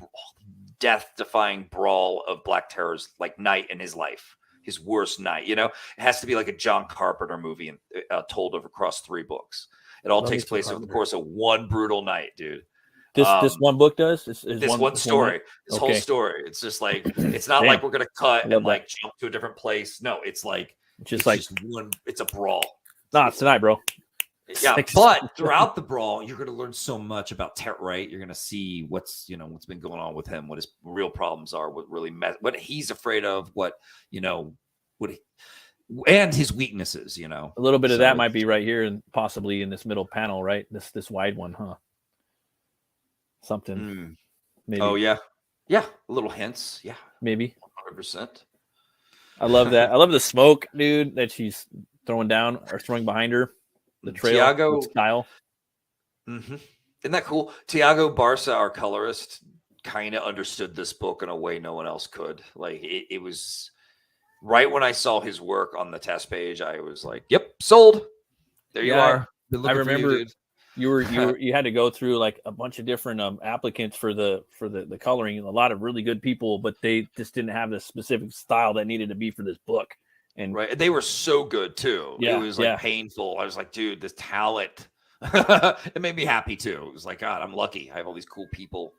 death-defying brawl of Black Terror's like night in his life, his worst night. It has to be like a John Carpenter movie and told across 3 books. It all takes place over the course of one brutal night, dude. This one book does this one story. This whole story. It's just like it's not like we're gonna cut and like jump to a different place. No, it's like just one. It's a brawl. Nah, it's tonight, bro. Yeah, but throughout the brawl, you're going to learn so much about Terror, right? You're going to see what's been going on with him, what his real problems are, what he's afraid of, and his weaknesses, A little bit of that might be right here and possibly in this middle panel, right? This wide one, huh? Something. Maybe. Oh, yeah. Yeah, little hints. Yeah. Maybe. 100%. I love that. I love the smoke, dude, that she's throwing down or throwing behind her. The trail Tiago style. Mm-hmm. Isn't that cool? Tiago Barca, our colorist, kind of understood this book in a way no one else could. Like it was right when I saw his work on the test page, I was like, "Yep, sold." There you are. I remember you had to go through like a bunch of different applicants for the coloring, a lot of really good people, but they just didn't have the specific style that needed to be for this book. And right, they were so good too. Yeah, it was like painful. I was like, dude, this talent. It made me happy too. It was like, God, I'm lucky. I have all these cool people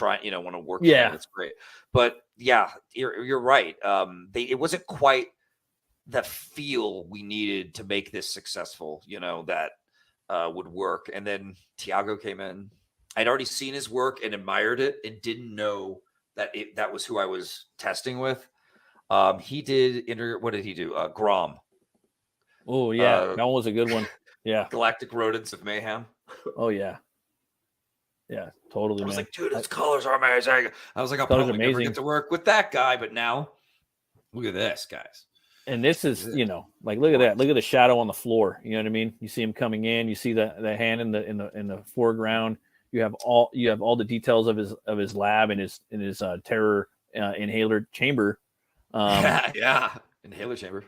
want to work. Yeah, it's great. But yeah, you're right. It wasn't quite the feel we needed to make this successful. That would work. And then Tiago came in. I'd already seen his work and admired it, and didn't know that was who I was testing with. He did what did he do? Grom. Oh yeah, that one was a good one. Yeah. Galactic Rodents of Mayhem. Oh yeah. Yeah, totally. I was like, dude, his colors are amazing. I was like, I'll probably never get to work with that guy, but now look at this, guys. And this is, like look at that. Look at the shadow on the floor. You know what I mean? You see him coming in, you see the hand in the foreground. You have all the details of his lab and his terror inhaler chamber. Inhaler chamber.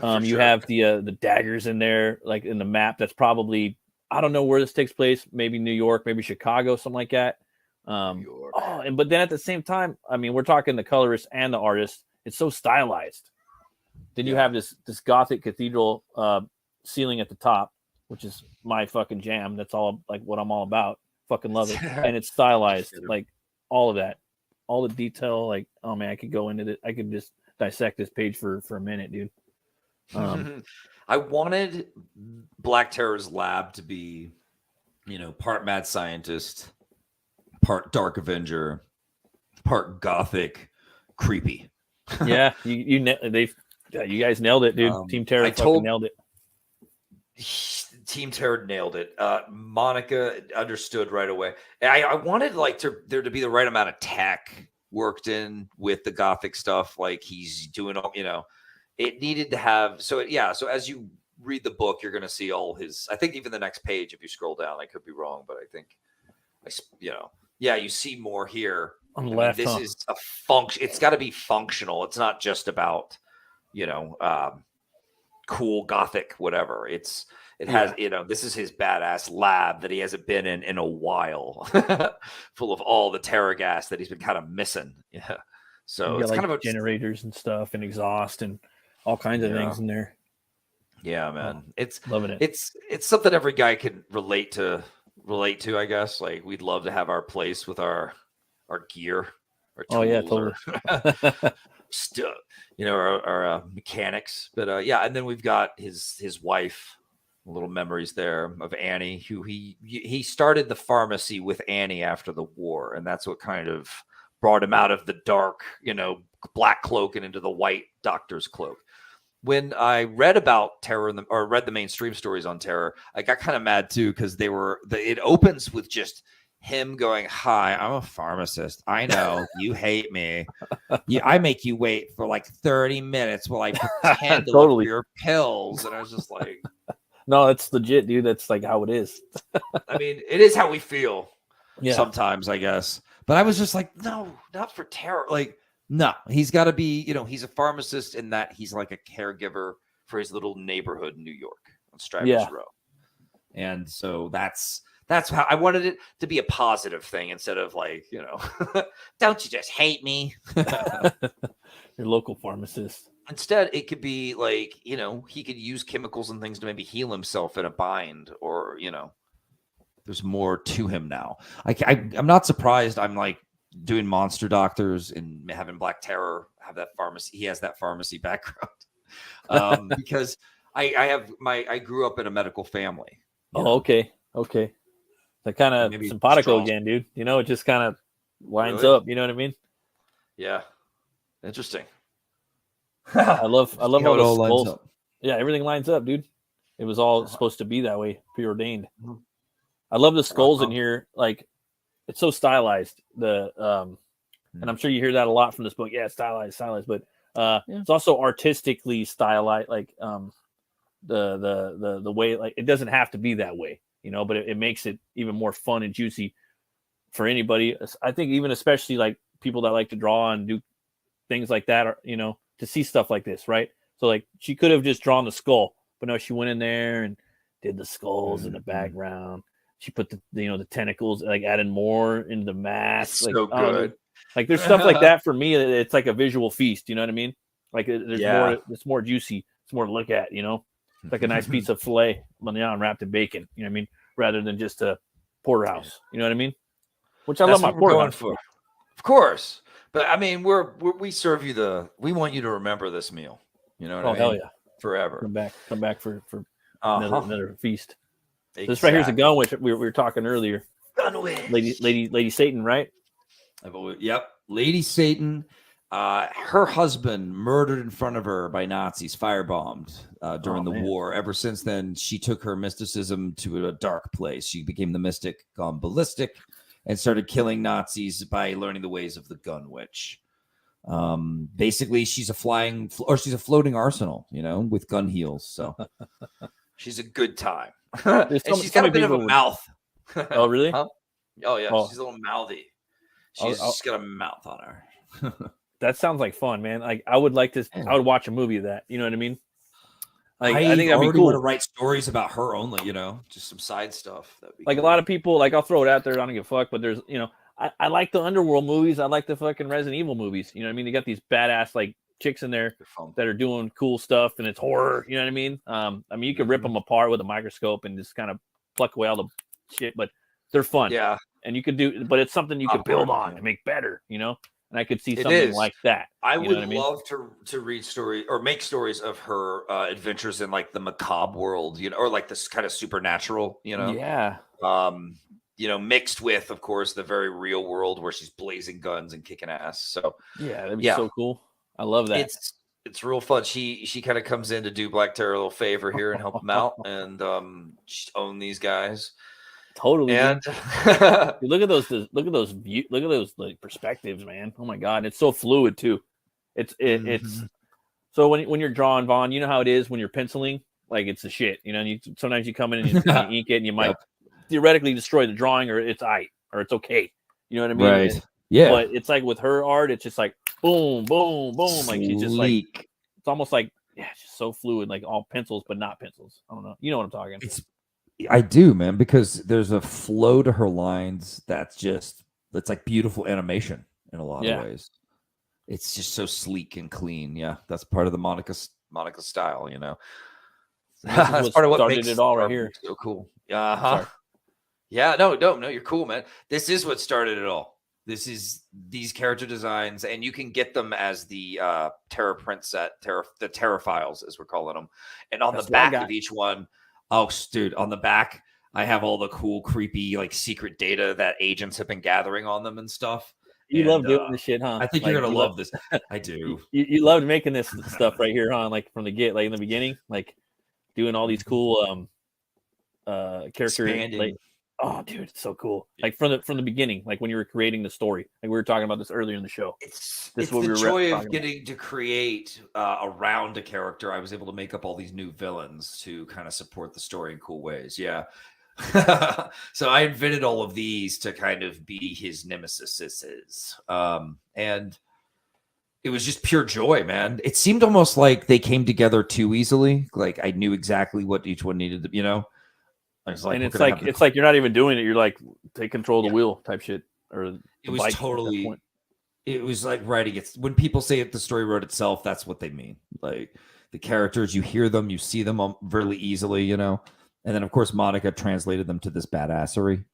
You have the daggers in there, like in the map. That's probably, I don't know where this takes place. Maybe New York, maybe Chicago, something like that. New York. But then at the same time, I mean, we're talking the colorist and the artist. It's so stylized. Then you have this Gothic cathedral ceiling at the top, which is my fucking jam. That's all like what I'm all about. Fucking love it. And it's stylized, like all of that. All the detail, like, oh man, I could go into it. I could just dissect this page for a minute, dude. I wanted Black Terror's lab to be, part mad scientist, part Dark Avenger, part Gothic, creepy. Yeah, you guys nailed it, dude. Team Terror nailed it. Team Terror nailed it. Monica understood right away. I wanted there to be the right amount of tech worked in with the Gothic stuff. Like he's doing all, it needed to have. So as you read the book, you're going to see all his. I think even the next page, if you scroll down, I could be wrong, but I think, you see more here. On the left, this is a function. It's got to be functional. It's not just about, cool Gothic, whatever. It has, this is his badass lab that he hasn't been in a while, full of all the terror gas that he's been kind of missing. Yeah. So it's like kind of generators and stuff and exhaust and all kinds of things in there. Yeah, man. It's loving it. It's something every guy can relate to, I guess. Like we'd love to have our place with our gear, our tools, totally. Still, our mechanics. But and then we've got his wife. Little memories there of Annie, who he started the pharmacy with Annie after the war, and that's what kind of brought him out of the dark, black cloak and into the white doctor's cloak. When I read about terror or read the mainstream stories on terror, I got kind of mad too because it opens with just him going, "Hi, I'm a pharmacist. I know you hate me. I make you wait for like 30 minutes while I pretend to look for your pills," and I was just like. No, that's legit, dude. That's like how it is. I mean, it is how we feel sometimes, I guess. But I was just like, no, not for terror. Like, no, he's got to be, he's a pharmacist in that he's like a caregiver for his little neighborhood in New York on Strivers Row. And so that's how I wanted it to be a positive thing instead of like, don't you just hate me? Your local pharmacist. Instead, it could be like, he could use chemicals and things to maybe heal himself in a bind or, there's more to him now. I'm not surprised. I'm like doing monster doctors and having Black Terror have that pharmacy. He has that pharmacy background because I grew up in a medical family. Okay. That kind of simpatico again, dude. It just kind of lines up. You know what I mean? Yeah. Interesting. I love how it all lines up. Yeah, everything lines up, dude. It was all supposed to be that way, preordained. I love the skulls in here. Like, it's so stylized. And I'm sure you hear that a lot from this book. Yeah, stylized. But it's also artistically stylized. Like the way, like it doesn't have to be that way, but it makes it even more fun and juicy for anybody. I think even especially like people that like to draw and do things like that, to see stuff like this, right? So like she could have just drawn the skull, but no, she went in there and did the skulls in the background. She put the tentacles, like added more in the mask. Like, so good. Like there's stuff like that for me. It's like a visual feast. You know what I mean? Like there's more. It's more juicy. It's more to look at. It's like a nice piece of filet mignon wrapped in bacon. You know what I mean? Rather than just a porterhouse. You know what I mean? Which I love my porterhouse for. Of course. But I mean, we serve you we want you to remember this meal. You know what I mean? Hell yeah. Forever. Come back for another feast. Exactly. This right here's a gun witch we were talking earlier. Gun witch. Lady Satan, right? Yep. Lady Satan. Her husband murdered in front of her by Nazis, firebombed during the war. Ever since then, she took her mysticism to a dark place. She became the mystic, gone ballistic, and started killing Nazis by learning the ways of the gun witch. Basically, she's a floating arsenal, with gun heels. So she's a good time. And she's got a bit of a mouth. Oh, really? Huh? Oh, yeah. Oh. She's a little mouthy. She's got a mouth on her. That sounds like fun, man. Like I would watch a movie of that. You know what I mean? Like I think that'd be cool. Want to write stories about her only, just some side stuff. Like cool. A lot of people, like I'll throw it out there. I don't give a fuck. But there's, I like the underworld movies. I like the fucking Resident Evil movies. You know what I mean? You got these badass like chicks in there that are doing cool stuff, and it's horror. You know what I mean? You could rip them apart with a microscope and just kind of pluck away all the shit, but they're fun. Yeah. And you could do, but it's something you could build on and make better. And I could see something like that. I would love to read stories or make stories of her adventures in like the macabre world, or like this kind of supernatural, Yeah. Mixed with, of course, the very real world where she's blazing guns and kicking ass. So yeah, that'd be so cool. I love that. It's real fun. She kind of comes in to do Black Terror a little favor here and help them out and own these guys. Totally. And look at those like perspectives, man. Oh my god, it's so fluid too. It's so when you're drawing, Vaughn, you know how it is when you're penciling, like it's the shit. And sometimes you come in and you ink it and you might theoretically destroy the drawing, or it's okay. You know what I mean? Right. Yeah. But it's like with her art, it's just like boom, boom, boom. Like she's just like, it's almost like it's just so fluid, like all pencils, but not pencils. I don't know. You know what I'm talking. I do, man, because there's a flow to her lines that's like beautiful animation in a lot of ways. It's just so sleek and clean. Yeah, that's part of the Monica style, you know. That's part of what makes it all right here. So cool. Yeah, no, you're cool, man. This is what started it all. This is these character designs, and you can get them as the Terra print set, the Terra files, as we're calling them. And on the back of each one, dude, on the back, I have all the cool, creepy, like secret data that agents have been gathering on them and stuff. You love doing this shit, huh? I think you're gonna love this. I do. You loved making this stuff right here, huh? Like from the get, like in the beginning, like doing all these cool character. Like, oh, dude, it's so cool. Like from the beginning, like when you were creating the story, like we were talking about this earlier in the show. It's the joy of getting to create around a character. I was able to make up all these new villains to kind of support the story in cool ways. Yeah. So I invented all of these to kind of be his nemesises. And it was just pure joy, man. It seemed almost like they came together too easily. Like I knew exactly what each one needed to, you know. Like, and it's like you're not even doing it. You're like take control of the wheel type shit. Or it was totally. It was like writing it. When people say it, the story wrote itself. That's what they mean. Like the characters, you hear them, you see them really easily, you know. And then of course Monica translated them to this badassery.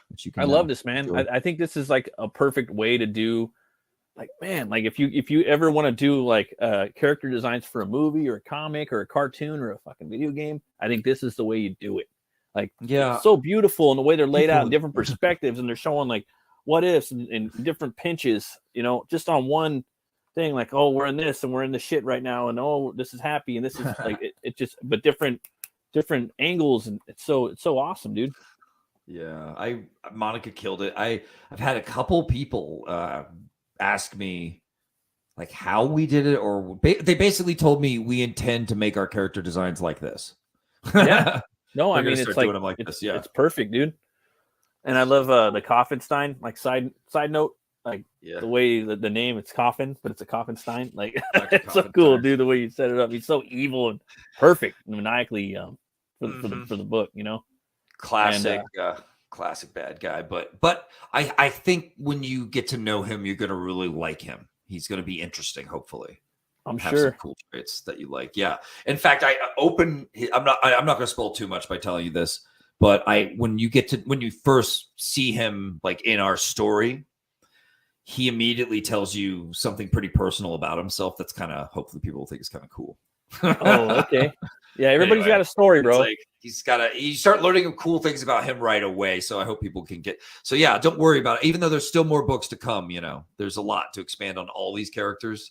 Which you can. I love this, man. I think this is like a perfect way to do. Like, man, like if you ever want to do like character designs for a movie or a comic or a cartoon or a fucking video game, I think this is the way you do it. Like, it's so beautiful in the way they're laid out in different perspectives, and they're showing like what ifs and different pinches, you know, just on one thing. Like, oh, we're in this and we're in the shit right now, and oh, this is happy, and this is like it just, but different angles, and it's so awesome, dude. Yeah, Monica killed it. I've had a couple people ask me like how we did it, or they basically told me we intend to make our character designs like this. Yeah. No, I mean it's like, it's perfect, dude. And I love the Coffinstein. Like side note, like the way the name, it's Coffin, but it's a Coffinstein. Like it's so cool, dude. The way you set it up, he's so evil and perfect, maniacally for the book, you know. Classic bad guy. But I think when you get to know him, you're gonna really like him. He's gonna be interesting, hopefully. I'm have sure some cool traits that you like. Yeah. In fact, I'm not going to spoil too much by telling you this, but when you first see him like in our story, he immediately tells you something pretty personal about himself. That's kind of, hopefully people will think is kind of cool. Oh, okay. Yeah. Everybody's got a story, bro. Like you start learning cool things about him right away. So I hope people can so yeah, don't worry about it. Even though there's still more books to come, you know, there's a lot to expand on all these characters.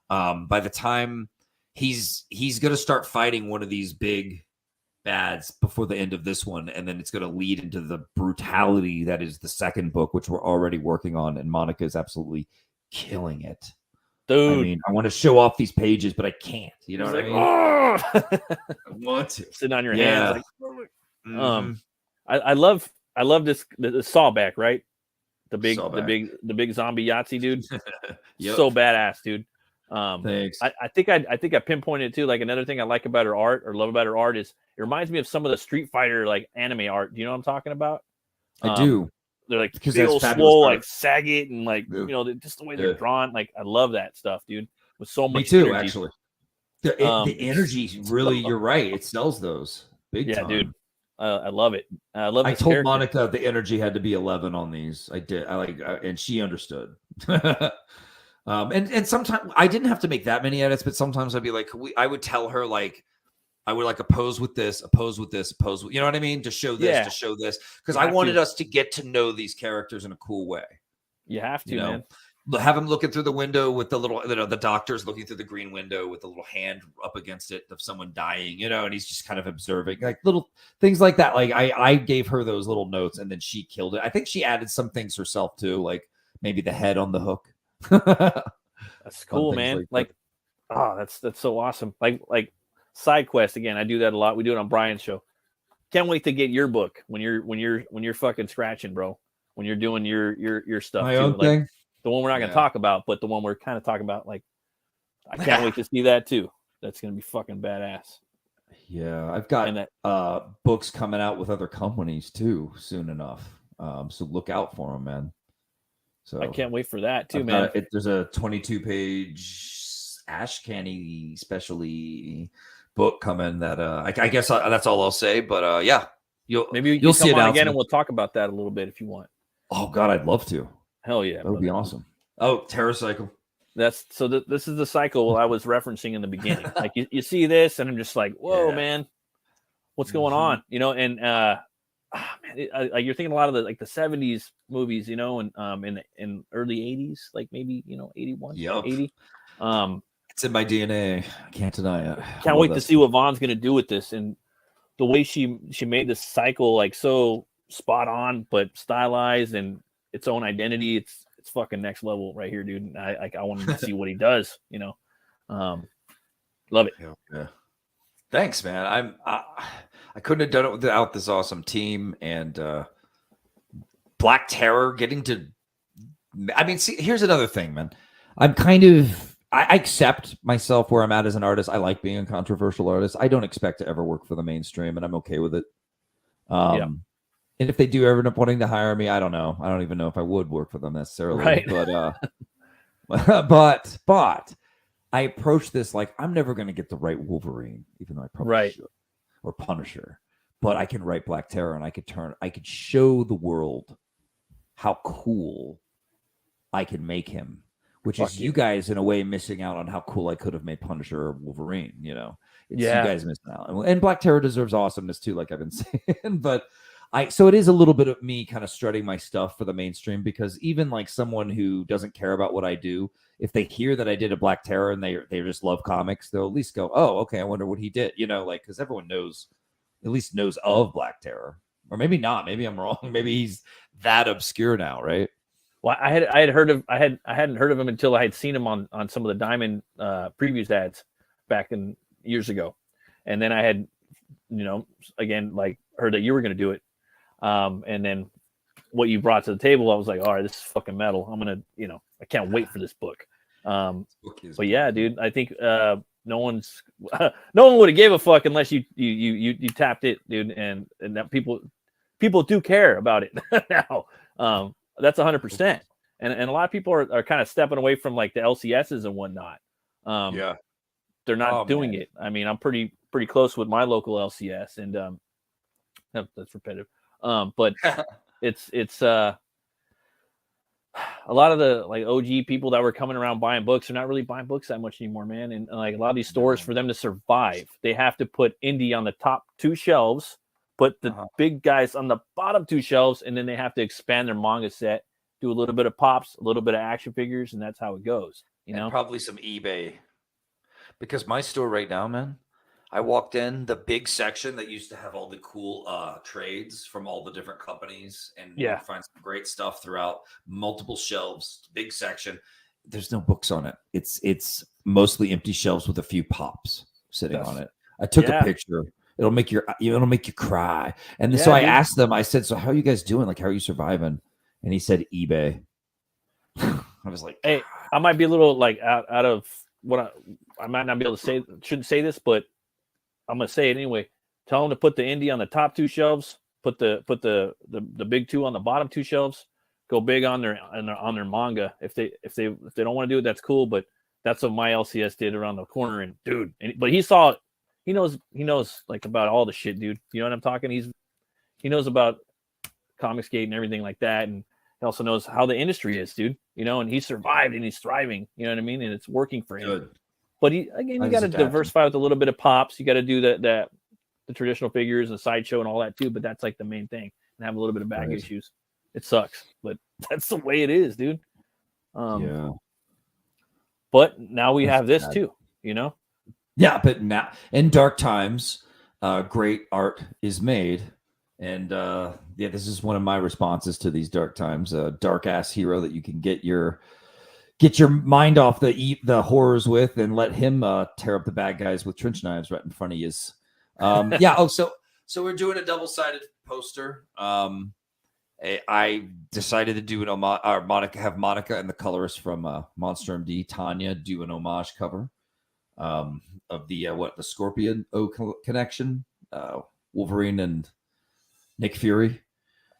By the time he's going to start fighting one of these big bads before the end of this one, and then it's going to lead into the brutality that is the second book, which we're already working on, and Monica is absolutely killing it. Dude, I mean, I want to show off these pages, but I can't. You know what I mean? I want to sit on your hands. Like, I love this the sawback, right? The big zombie Yahtzee dude. Yep. So badass, dude. Thanks. I think I pinpointed it too. Like another thing I like about her art or love about her art is it reminds me of some of the Street Fighter like anime art. Do you know what I'm talking about? I do. They're like big old swole, like Saget, and like you know, just the way they're drawn. Like I love that stuff, dude. With so much. Me too, energy. Actually. The energy really, you're right. It sells those big time. Dude. I love it. I love. I told Monica the energy had to be 11 on these. I did. And she understood. And sometimes I didn't have to make that many edits, but sometimes I'd be like, I would tell her like, I would like a pose with this, you know what I mean? To show this, to show this. Because I wanted us to get to know these characters in a cool way. You have to, man. Have him looking through the window with the little, the doctor's looking through the green window with the little hand up against it of someone dying, you know, and he's just kind of observing like little things like that. Like I gave her those little notes and then she killed it. I think she added some things herself too, like maybe the head on the hook. That's cool, man. Like that's so awesome. Like side quest again. I do that a lot. We do it on Brian's show. Can't wait to get your book when you're fucking scratching, bro. When you're doing your stuff. My own thing. The one we're not going to talk about, but the one we're kind of talking about. Like, I can't wait to see that too. that's going to be fucking badass. Yeah, I've got books coming out with other companies too soon enough. So look out for them, man. So I can't wait for that too, man. There's a 22-page Ash Canny specially book coming that I guess that's all I'll say. But yeah, you'll see it again, and we'll talk about that a little bit if you want. Oh God, I'd love to. Hell yeah, that would be awesome. Oh, TerraCycle. This is the cycle I was referencing in the beginning. Like you see this, and I'm just like, whoa, man, what's going on? You know, and like you're thinking a lot of the 70s movies, you know, and in early 80s, like maybe 81, 80. It's in my DNA. I can't deny it. Can't wait to see what Vaughn's gonna do with this, and the way she made this cycle like so spot on, but stylized and its own identity. It's fucking next level right here, dude. And I wanted to see what he does, you know. Love it. Yeah. Thanks, man. I couldn't have done it without this awesome team and Black Terror getting to. I mean, see, here's another thing, man. I'm kind of I accept myself where I'm at as an artist. I like being a controversial artist. I don't expect to ever work for the mainstream, and I'm okay with it. And if they do ever end up wanting to hire me, I don't know. I don't even know if I would work for them necessarily. Right. But I approach this like I'm never going to get the right Wolverine, even though I probably should, or Punisher. But I can write Black Terror, and I could show the world how cool I can make him, which is you guys in a way missing out on how cool I could have made Punisher or Wolverine. You know, it's you guys missing out, and Black Terror deserves awesomeness too, like I've been saying, but. So it is a little bit of me kind of strutting my stuff for the mainstream, because even like someone who doesn't care about what I do, if they hear that I did a Black Terror and they just love comics, they'll at least go, oh, okay, I wonder what he did, you know, like, because everyone knows of Black Terror, or maybe not, maybe I'm wrong, maybe he's that obscure now, right? Well, I hadn't heard of him until I had seen him on some of the Diamond previews ads back in years ago, and then I had, again, like heard that you were going to do it. And then what you brought to the table, I was like, all right, this is fucking metal. I'm going to, I can't wait for this book. But yeah, dude, I think, no one would have gave a fuck unless you tapped it, dude. And that people do care about it now. That's 100%. And a lot of people are kind of stepping away from like the LCSs and whatnot. They're not doing it. I mean, I'm pretty close with my local LCS, and, that's repetitive. But it's a lot of the like OG people that were coming around buying books are not really buying books that much anymore, man. And like a lot of these stores, for them to survive, they have to put indie on the top 2 shelves, put the big guys on the bottom 2 shelves, and then they have to expand their manga set, do a little bit of pops, a little bit of action figures, and that's how it goes. And probably some eBay, because my store right now, man, I walked in the big section that used to have all the cool trades from all the different companies, and you find some great stuff throughout multiple shelves. Big section. There's no books on it. It's mostly empty shelves with a few pops sitting on it. I took a picture. It'll make you cry. And so I asked them. I said, "So how are you guys doing? Like, how are you surviving?" And he said, "eBay." I was like, "Hey, I might be a little like out of what I might not be able to say. Shouldn't say this, but." I'm gonna say it anyway. Tell them to put the indie on the top 2 shelves. Put the big 2 on the bottom 2 shelves. Go big on their manga. If they don't want to do it, that's cool. But that's what my LCS did around the corner. And dude, but he saw it. He knows like about all the shit, dude. You know what I'm talking? He knows about Comicsgate and everything like that, and he also knows how the industry is, dude. And he survived and he's thriving. You know what I mean? And it's working for him. Good. But you got to diversify with a little bit of pops. You got to do the traditional figures and sideshow and all that too. But that's like the main thing, and have a little bit of back issues. It sucks, but that's the way it is, dude. But now we have this too, Yeah, but now in dark times, great art is made, and this is one of my responses to these dark times. A dark ass hero that you can get your mind off the horrors with, and let him tear up the bad guys with trench knives right in front of you. So we're doing a double-sided poster. I decided to do an homage, or have Monica and the colorist from Monster MD, Tanya, do an homage cover. of the the Scorpion connection, Wolverine and Nick Fury.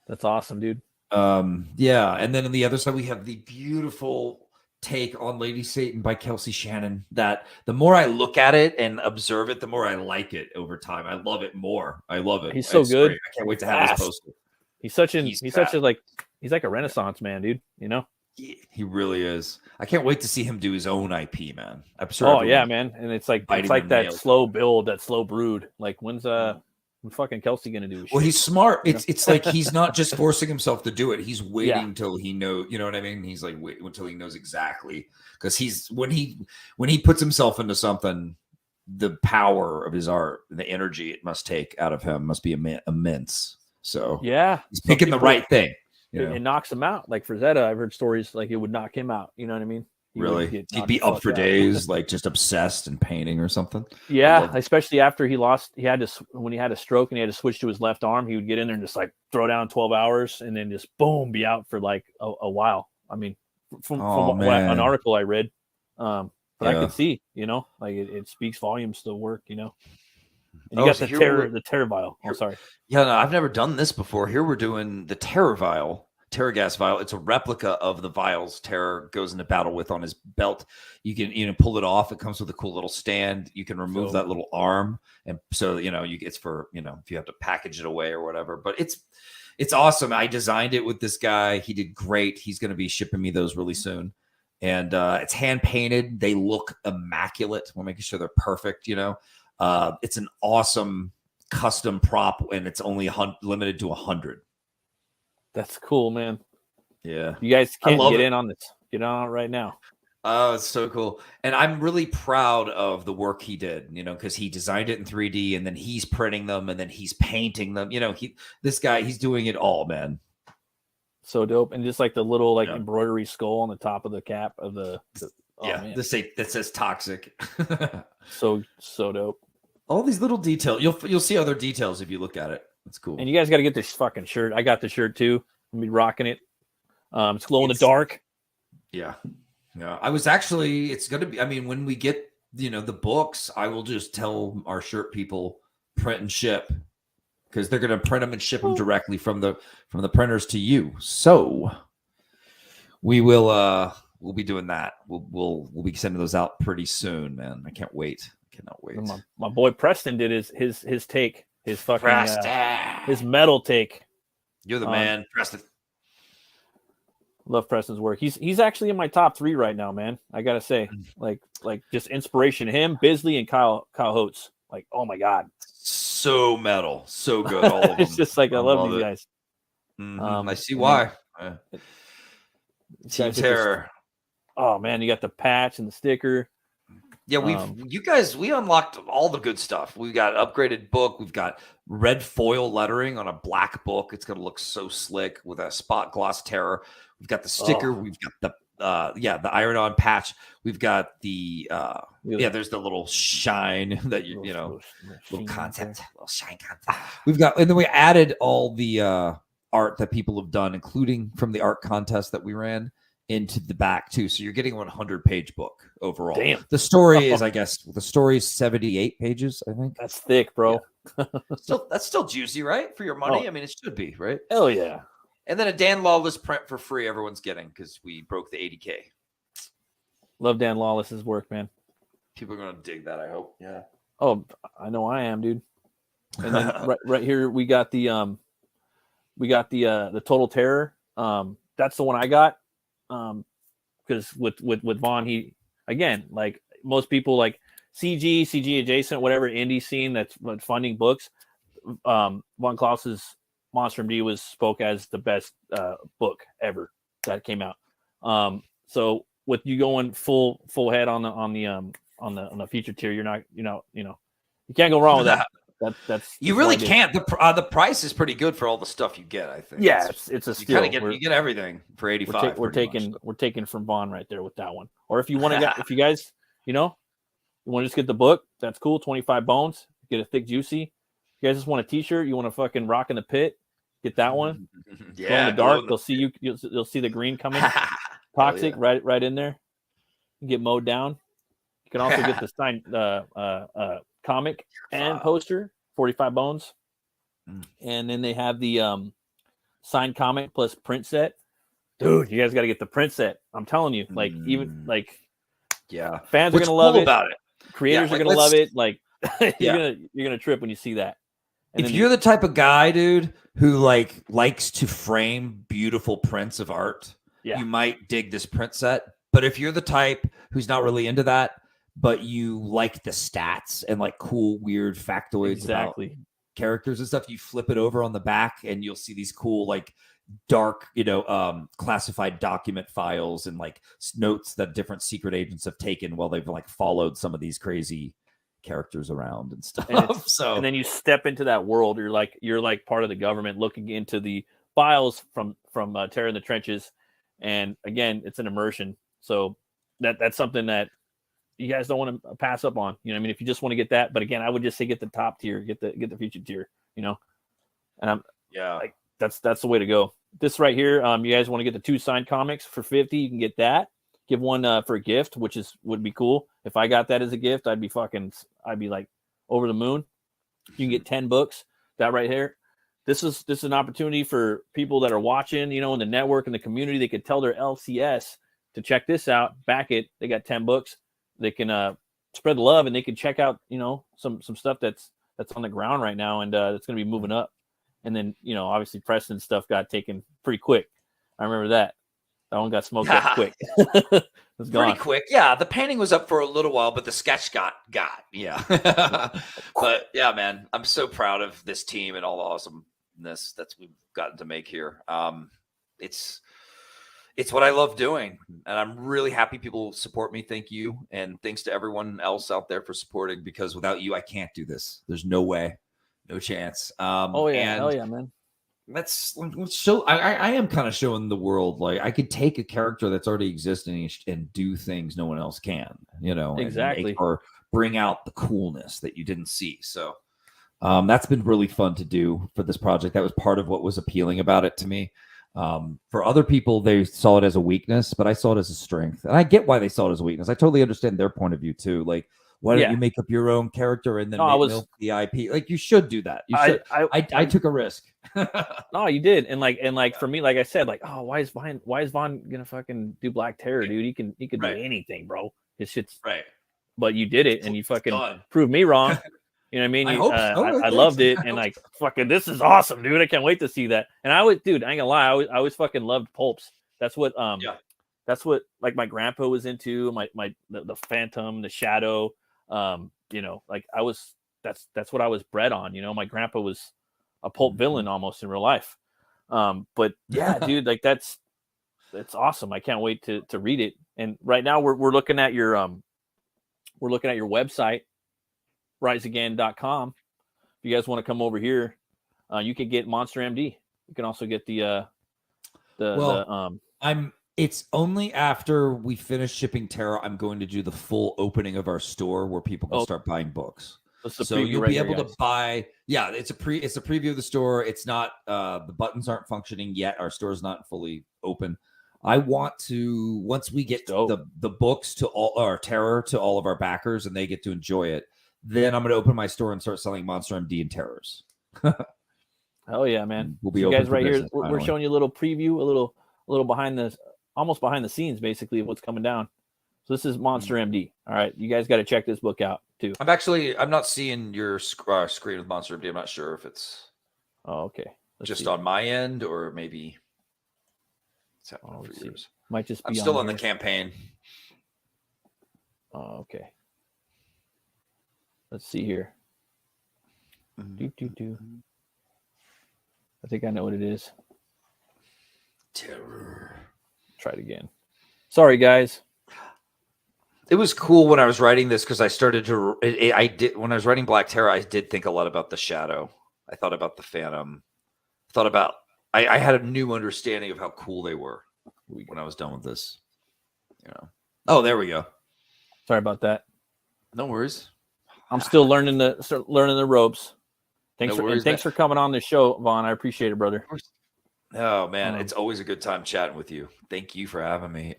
That's awesome, dude. Yeah, and then on the other side we have the beautiful take on Lady Satan by Kelsey Shannon. That the more I look at it and observe it, the more I like it over time. I love it more. I love it. He's so good. Great. I can't wait to have this posted. He's like a Renaissance man, dude. You know. He really is. I can't wait to see him do his own IP, man. I'm sure. Oh yeah, man. And it's like that slow build, that slow brood. Like when's fucking Kelsey gonna do? Well, he's smart. It's like he's not just forcing himself to do it. He's waiting till he knows. You know what I mean? He's like wait until he knows exactly, because when he puts himself into something, the power of his art, the energy it must take out of him must be immense. So yeah, he's picking the right thing. It knocks him out. Like for Zeta, I've heard stories like it would knock him out. You know what I mean? He'd be up for days, like just obsessed and painting or something. Yeah, especially after when he had a stroke and he had to switch to his left arm, he would get in there and just like throw down 12 hours and then just boom, be out for like a while. I mean, from an article I read, but I could see, like it speaks volumes to the work, And you got the terror vial. Oh, sorry. Yeah, no, I've never done this before. Here we're doing the terror gas vial. It's a replica of the vials Terror goes into battle with on his belt. You can pull it off. It comes with a cool little stand. You can remove that little arm, and so it's for if you have to package it away or whatever. But it's awesome. I designed it with this guy. He did great. He's going to be shipping me those really soon, and it's hand painted. They look immaculate. We're making sure they're perfect. It's an awesome custom prop, and it's only limited to 100. That's cool, man. Yeah. You guys can't get in on this. Get on it right now. Oh, it's so cool. And I'm really proud of the work he did, because he designed it in 3D and then he's printing them and then he's painting them. This guy, he's doing it all, man. So dope. And just like the little embroidery skull on the top of the cap of the man. That says toxic. So dope. All these little details. You'll see other details if you look at it. It's cool. And you guys got to get this fucking shirt. I got the shirt too. I'm be rocking it. It's glow in the dark. Yeah. Yeah. It's going to be, when we get, the books, I will just tell our shirt people print and ship, because they're going to print them and ship them directly from the printers to you. So we will, we'll be doing that. We'll be sending those out pretty soon, man. I can't wait. Cannot wait. My boy Preston did his take. His fucking his metal take. You're the man, Preston. Love Preston's work. He's actually in my top 3 right now, man. I gotta say, like just inspiration. Him, Bisley, and Kyle Holtz. Like, oh my god, so metal, so good. All of them. It's just like I love these guys. Mm-hmm. I see why. Team Terror. Oh man, you got the patch and the sticker. Yeah, we unlocked all the good stuff. We got upgraded book. We've got red foil lettering on a black book. It's going to look so slick with a spot gloss Terror. We've got the sticker. We've got the iron-on patch. We've got the there's the little shine that little content, little shine content. We've got, and then we added all the art that people have done, including from the art contest that we ran, into the back too. So you're getting a 100-page book overall. Damn. The story is 78 pages, I think. That's thick, bro. Yeah. That's still juicy, right? For your money. It should be, right? Hell yeah. And then a Dan Lawless print for free everyone's getting, because we broke the 80K. Love Dan Lawless's work, man. People are going to dig that, I hope. Yeah. Oh, I know I am, dude. And then right here we got the Total Terror. That's the one I got. Because with Vaughn, he, again, like most people, like CG adjacent, whatever indie scene that's funding books, Von Klaus's Monster MD spoke as the best book ever that came out. So with you going full head on the feature tier, you can't go wrong with that. That's you really can't. The price is pretty good for all the stuff you get, I think. Yeah, it's a steal. You get everything for 85. We're taking from Vaughn right there with that one. Or if you want to get, if you guys, you want to just get the book, that's cool. 25 bones, get a thick juicy. You guys just want a t-shirt, you want to fucking rock in the pit, get that one. Yeah, in the dark, they'll see you. You'll see the green coming. Toxic, right in there. You get mowed down. You can also get the signed comic and poster, 45 bones. And then they have the signed comic plus print set. Dude, you guys got to get the print set. I'm telling you, like, even like, fans are gonna love it. About it. Creators are gonna love it. Like, you're gonna trip when you see that. And if you're the type of guy, dude, who like likes to frame beautiful prints of art, you might dig this print set. But if you're the type who's not really into that, but you like the stats and like cool, weird factoids about characters and stuff, you flip it over on the back and you'll see these cool, like, dark, classified document files and like notes that different secret agents have taken while they've like followed some of these crazy characters around and stuff. And then you step into that world. You're like part of the government looking into the files from Terror in the Trenches. And again, it's an immersion. So that's something that you guys don't want to pass up on. You know what I mean? If you just want to get that, but again, I would just say get the top tier, get the featured tier, And I'm like, that's the way to go. This right here, you guys want to get the 2 signed comics for $50, you can get that. Give one for a gift, which would be cool. If I got that as a gift, I'd be like over the moon. You can get 10 books. That right here. This is an opportunity for people that are watching, in the network and the community. They could tell their LCS to check this out, back it. They got 10 books. They can spread the love, and they can check out, some stuff that's on the ground right now, and it's going to be moving up. And then, obviously Preston's stuff got taken pretty quick. I remember that. That one got smoked up quick. It's gone. Pretty quick. Yeah, the painting was up for a little while, but the sketch got. Yeah. But yeah, man, I'm so proud of this team and all the awesomeness that we've gotten to make here. It's what I love doing, and I'm really happy people support me. Thank you, and thanks to everyone else out there for supporting, because without you, I can't do this. There's no way. No chance. Hell yeah, man. Let's show. I am kind of showing the world, like, I could take a character that's already existing and do things no one else can, exactly, or bring out the coolness that you didn't see. So that's been really fun to do for this project. That was part of what was appealing about it to me. For other people, they saw it as a weakness, but I saw it as a strength, and I get why they saw it as a weakness. I totally understand their point of view too. Like, why don't you make up your own character and then milk the IP? Like, you should do that. You should. I took a risk. No, you did. And for me, like I said, like, why is Vaughn gonna fucking do Black Terror, dude? He could do anything, bro. His shit's right. But you did it, and you fucking proved me wrong. You know what I mean? I loved it, and like, fucking, this is awesome, dude. I can't wait to see that. And I ain't gonna lie, I always fucking loved pulps. That's what that's what, like, my grandpa was into. The Phantom, the Shadow. Like, that's what I was bred on. My grandpa was a pulp villain almost in real life. But yeah, dude, like, that's awesome. I can't wait to read it. And right now we're looking at your website, riseagain.com. If you guys want to come over here, you can get Monster MD. You can also get it's only after we finish shipping Terra, I'm going to do the full opening of our store where people can start buying books. So you'll be able to buy. Yeah, it's a preview of the store. It's not the buttons aren't functioning yet. Our store is not fully open. I want to, once we get the books to all our Terror to all of our backers and they get to enjoy it, then I'm going to open my store and start selling Monster MD and Terrors. Hell yeah, man! We'll be you guys right here. We're showing you a little preview, a little behind the scenes, basically, of what's coming down. So this is Monster MD. All right, you guys got to check this book out too. I'm not seeing your screen with Monster MD. I'm not sure if it's okay. Just on my end, or maybe it's happening for yours. Might just be. I'm still on the campaign. Oh, okay. Let's see here. I think I know what it is. Terror. Try it again. Sorry, guys. It was cool when I was writing this because I started to. When I was writing Black Terror, I did think a lot about the Shadow. I thought about the Phantom. I had a new understanding of how cool they were when I was done with this. Oh, there we go. Sorry about that. No worries. I'm still learning the ropes. Thanks for coming on the show, Vaughn. I appreciate it, brother. Oh man, it's always a good time chatting with you. Thank you for having me.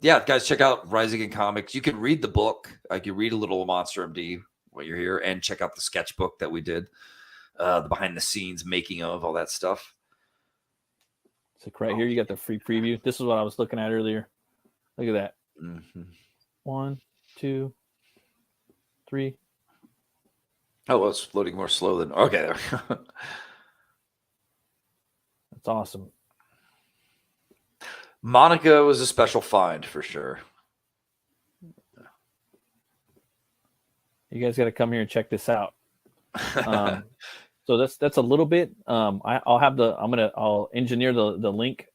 Yeah, guys, check out Rising in Comics. You can read the book. I can read a little Monster MD while you're here, and check out the sketchbook that we did, the behind the scenes making of all that stuff. So right here, you got the free preview. This is what I was looking at earlier. Look at that. 1, 2, 3. Oh, well, it's loading more slow than okay. There. That's awesome. Monica was a special find for sure. You guys got to come here and check this out. So that's a little bit. I'll engineer the link,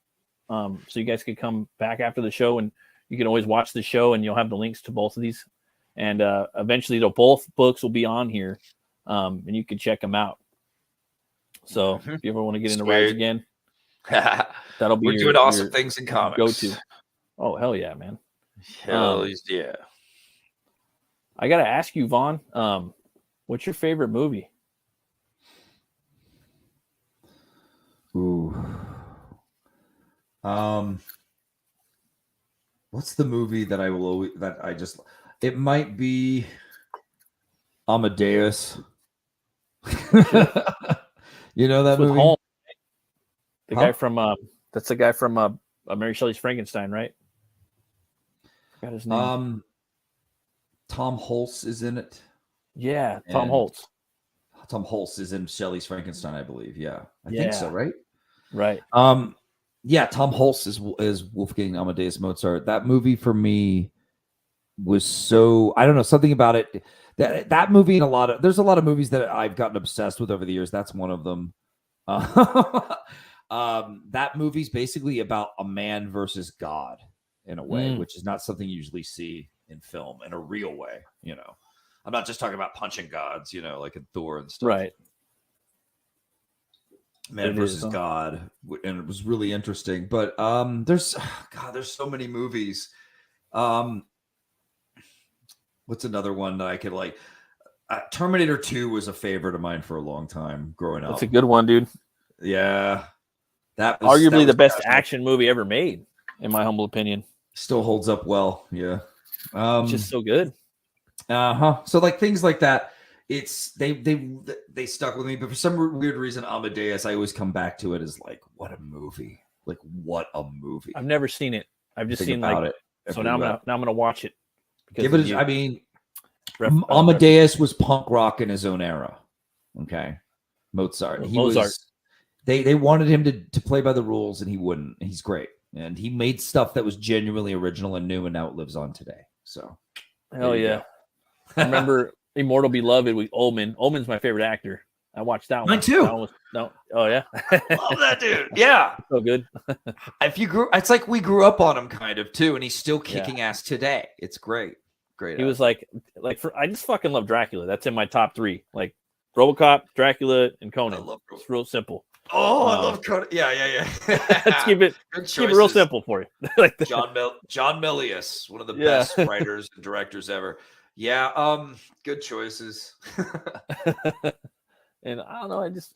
so you guys can come back after the show, and you can always watch the show, and you'll have the links to both of these, and eventually both books will be on here, and you can check them out. So if you ever want to get into Rise again, that'll be. We're doing awesome things in comics. Go to. Oh hell yeah, man! Hell yeah! I gotta ask you, Vaughn. What's your favorite movie? Ooh. What's the movie that I will always it might be Amadeus. You know that movie? Holmes. Guy from that's the guy from Mary Shelley's Frankenstein, right? Forgot his name. Tom Hulce is in it. Yeah, Tom Hulce. Tom Hulce is in Shelley's Frankenstein, I believe. Yeah, I think so, right? Right. Yeah, Tom Hulce is Wolfgang Amadeus Mozart. That movie for me was so, I don't know, something about it. That movie and there's a lot of movies that I've gotten obsessed with over the years. That's one of them. That movie's basically about a man versus God in a way, which is not something you usually see in film in a real way. You know, I'm not just talking about punching gods, you know, like in Thor and stuff. Right. Man versus God, and it was really interesting. But there's so many movies. What's another one that I could like? Terminator 2 was a favorite of mine for a long time growing up. That's a good one, dude. Yeah, that was arguably the best action movie ever made, in my humble opinion. Still holds up well. Yeah, it's just so good. So like things like that. It's they stuck with me, but for some weird reason, Amadeus, I always come back to it as like, what a movie! Like, what a movie! I've never seen it. I've just seen like it. So now I'm gonna watch it. Give it. I mean, Amadeus was punk rock in his own era. Okay, Mozart. They wanted him to play by the rules, and he wouldn't. He's great, and he made stuff that was genuinely original and new, and now it lives on today. So, hell yeah! I remember Immortal Beloved with Ullman. Ullman's my favorite actor. I watched that one. Mine too. Oh yeah, love that dude. Yeah, so good. It's like we grew up on him kind of too, and he's still kicking ass today. It's great. He was I just fucking love Dracula. That's in my top 3. Like RoboCop, Dracula, and Conan. It's real simple. Oh, I love Conan. Yeah. Let's keep it real simple for you. Like John Milius, one of the best writers and directors ever. Yeah, good choices. And I don't know, it's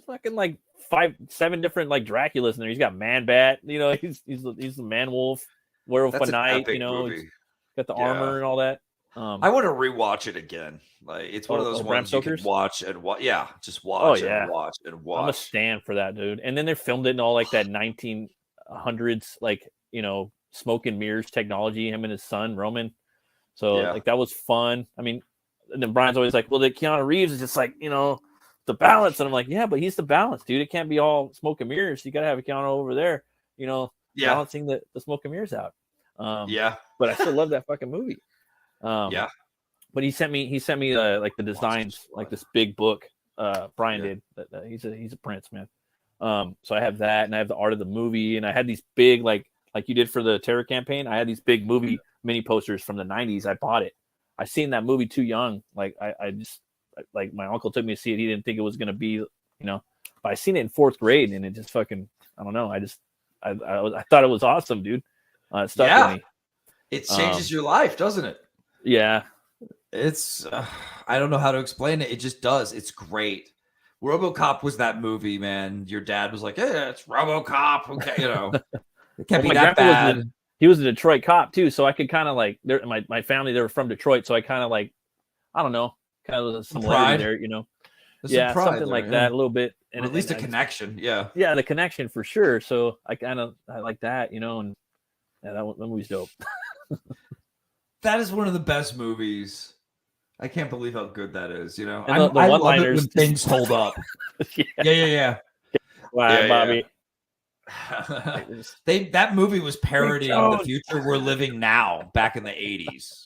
fucking like 5-7 different like Draculas in there. He's got Man Bat, you know, he's the Man Wolf, Werewolf by Night, you know, got the armor and all that. I want to rewatch it again. Like it's one of those ones you can watch and watch. Yeah, just watch and watch and watch. I'm a stand for that, dude. And then they filmed it in all like that 1900s, like, you know, smoke and mirrors technology. Him and his son Roman. So like that was fun. I mean, and then Brian's always like, well, the Keanu Reeves is just like, you know, the balance. And I'm like, yeah, but he's the balance, dude. It can't be all smoke and mirrors. You got to have a Keanu over there, you know, balancing the smoke and mirrors out. But I still love that fucking movie. But he sent me like the designs, like this big book. Brian did. He's a prince, man. So I have that, and I have the art of the movie, and I had these big like you did for the terror campaign. I had these big movie mini posters from the 90s. I bought it. I seen that movie too young. Like I just like my uncle took me to see it. He didn't think it was gonna be, you know. But I seen it in 4th grade, and it just fucking, I don't know. I thought it was awesome, dude. It stuck with me. It changes your life, doesn't it? Yeah. It's I don't know how to explain it. It just does. It's great. RoboCop was that movie, man. Your dad was like, "Yeah, it's RoboCop." Okay, you know, it can't Well, be my that grandpa bad. he was a Detroit cop too, so I could kind of like my family, they were from Detroit, so I kind of like, I don't know, kind of a similarity Pride. there, you know. There's some Yeah, pride something there, like yeah. that, a little bit, Or at least a connection. Yeah. Yeah, the connection for sure. So I like that, you know, and yeah, that movie's dope. That is one of the best movies. I can't believe how good that is. You know, And the I love it one-liners when things hold up. Yeah. Yeah. Wow, Yeah, Bobby. That movie was parodying the future we're living now back in the 80s.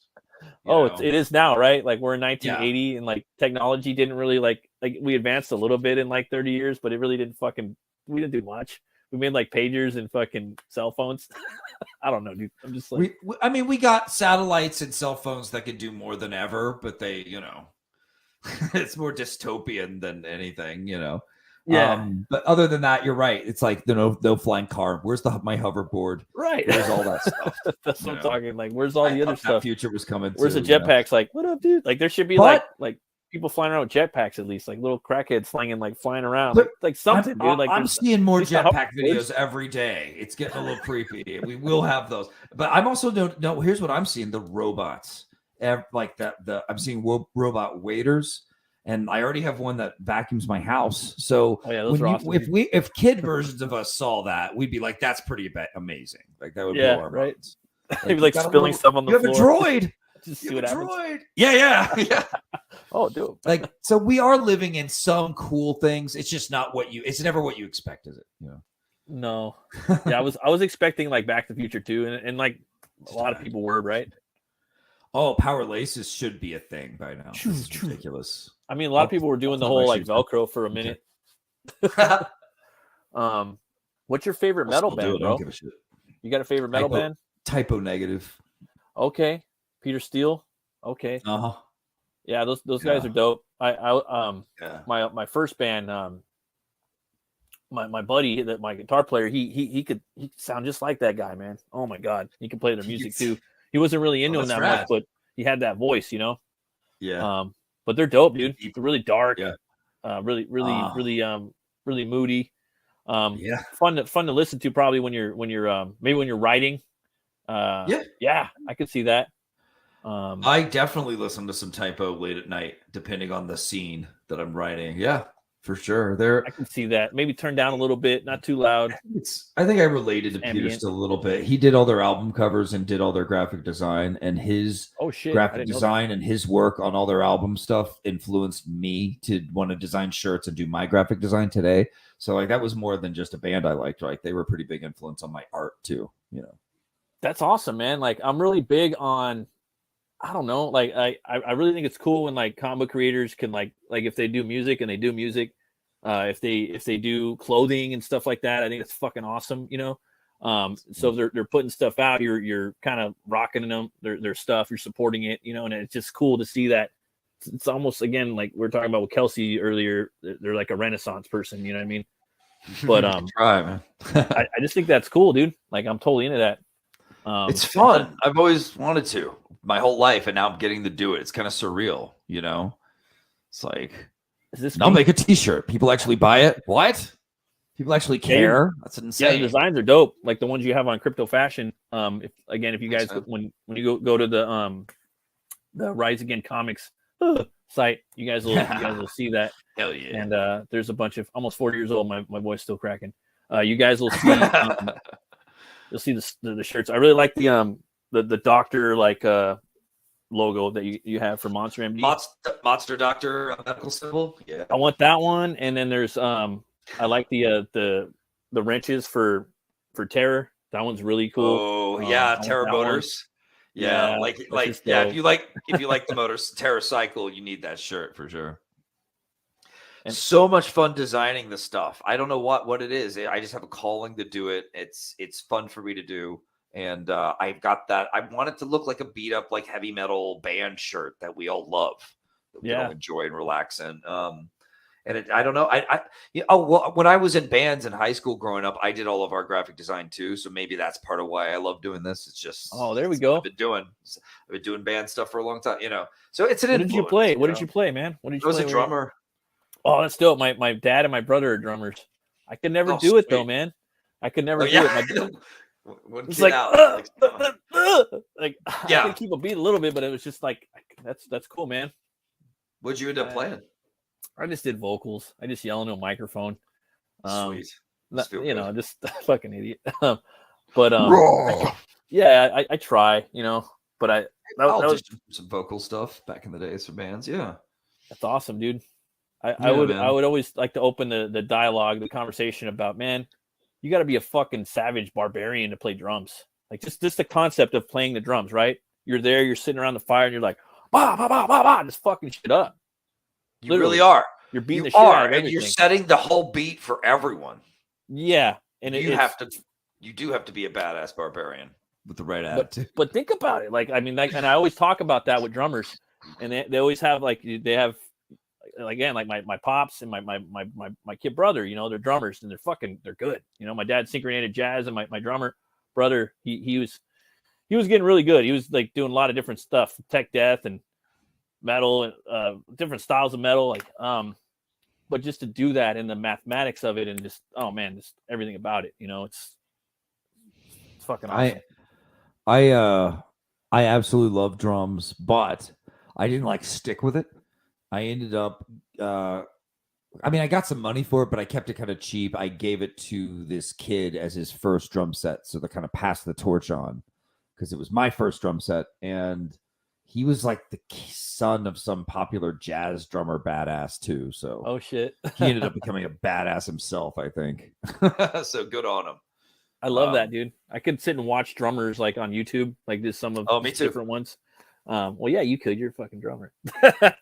It is now, right? Like we're in 1980 and like technology didn't really like we advanced a little bit in like 30 years, but it really didn't we didn't do much. We made like pagers and fucking cell phones. I don't know, dude. I'm just like we got satellites and cell phones that could do more than ever, but they, you know, it's more dystopian than anything, you know. Yeah. But other than that, you're right. It's like the no flying car. Where's my hoverboard? Right. Where's all that stuff? That's what I'm talking. Like, where's all the other stuff? Future was coming. Where's the jetpacks? Like, what up, dude? Like, there should be like people flying around with jetpacks at least, like little crackheads flying around, like something, dude. Like, I'm seeing more jetpack videos every day. It's getting a little creepy. We will have those, but I'm also no. Here's what I'm seeing: the robots, like that. I'm seeing robot waiters. And I already have one that vacuums my house. So awesome. if kid versions of us saw that, we'd be like, "That's pretty amazing." Like that would blow our minds. Maybe like spilling stuff on the floor. You have a droid. Just see what happens. Droid. Yeah. Oh, dude. Like, so we are living in some cool things. It's just not it's never what you expect, is it? Yeah. No. Yeah, I was expecting like Back to the Future too, and like a lot of people were, right? Oh, power laces should be a thing by now. This is ridiculous. I mean, a lot of people were doing the whole like Velcro for a minute. What's your favorite metal band, bro? Give a shit. You got a favorite metal band? Typo Negative. Okay. Peter Steele. Okay. Yeah, those guys are dope. My first band, my buddy, my guitar player, he could sound just like that guy, man. Oh my god, he could play their music too. He wasn't really into them that much, but he had that voice, you know. Yeah. But they're dope, dude. They're really dark. Yeah. Really moody. Fun to listen to probably when you're maybe when you're writing. Yeah, I could see that. I definitely listen to some Typo late at night, depending on the scene that I'm writing. Yeah, for sure. I can see that. Maybe turn down a little bit, not too loud. I think I related to Peter still a little bit. He did all their album covers and did all their graphic design, and his graphic design and his work on all their album stuff influenced me to want to design shirts and do my graphic design today. So like that was more than just a band I liked. Like they were a pretty big influence on my art too, you know. That's awesome, man. Like I'm really big on, I don't know, like I really think it's cool when like comic creators can like if they do music and they do music, if they do clothing and stuff like that, I think it's fucking awesome, you know. So if they're putting stuff out, you're kind of rocking them, their stuff, you're supporting it, you know, and it's just cool to see that. It's almost, again, like we were talking about with Kelsey earlier, they're like a Renaissance person, you know what I mean? But try, man. I just think that's cool, dude. Like I'm totally into that. It's fun. I've always wanted to my whole life, and now I'm getting to do it. It's kind of surreal, you know. It's like, I'll make a T-shirt. People actually buy it. What? People actually care. That's insane. Yeah, the designs are dope. Like the ones you have on Crypto Fashion. If you guys when you go to the Rise Again Comics site, you guys will see that. Hell yeah! And there's a bunch of, almost 40 years old. My voice still cracking. You guys will see. You'll see the shirts. I really like the doctor logo that you have for Monster MD. Monster Doctor medical symbol. Yeah, I want that one. And then there's I like the wrenches for Terror. That one's really cool. Oh yeah, Terror Motors. Yeah, if you like the motors TerraCycle, you need that shirt for sure. And so much fun designing the stuff. I don't know what it is. I just have a calling to do it. It's fun for me to do. And I've got that. I want it to look like a beat up, like heavy metal band shirt that we all love, that we all enjoy and relax in. And I don't know. When I was in bands in high school growing up, I did all of our graphic design too. So maybe that's part of why I love doing this. It's just, there we go. I've been doing band stuff for a long time, you know. So it's an What did you play? What did you play, man? What did you play? I was a drummer. Oh, that's dope. My dad and my brother are drummers. I could never Oh, do it though, sweet. man. I could never do yeah. it. One It's kid like, out. like Yeah. I could keep a beat a little bit, but it was just like that's cool, man. What'd you end up playing? I just did vocals. I just yell into a microphone. Sweet. You know, just a fucking idiot. But yeah, I try, you know, but that was some vocal stuff back in the days for bands. Yeah, that's awesome, dude. I would always like to open the dialogue, the conversation about, man, you got to be a fucking savage barbarian to play drums. Like just the concept of playing the drums, right? You're there, you're sitting around the fire, and you're like, bah, bah, bah, bah, bah, just fucking shit up. You really are. You're beating the shit out of everything. And you're setting the whole beat for everyone. Yeah, and you do have to be a badass barbarian with the right attitude. But think about it, like I mean, like, and I always talk about that with drummers, and they always have like again, like my pops and my kid brother, you know, they're drummers and they're good. You know, my dad syncorated jazz, and my drummer brother, he was getting really good. He was like doing a lot of different stuff, tech death and metal and different styles of metal, like but just to do that and the mathematics of it and just just everything about it, you know, it's fucking awesome. I absolutely love drums, but I didn't like stick with it. I ended up I got some money for it, but I kept it kind of cheap. I gave it to this kid as his first drum set, so to kind of pass the torch on, because it was my first drum set, and he was like the son of some popular jazz drummer badass too. So oh shit, he ended up becoming a badass himself, I think. So good on him. I love that, dude. I could sit and watch drummers like on YouTube, like just some of me too. different ones. Well, yeah, you could. You're a fucking drummer.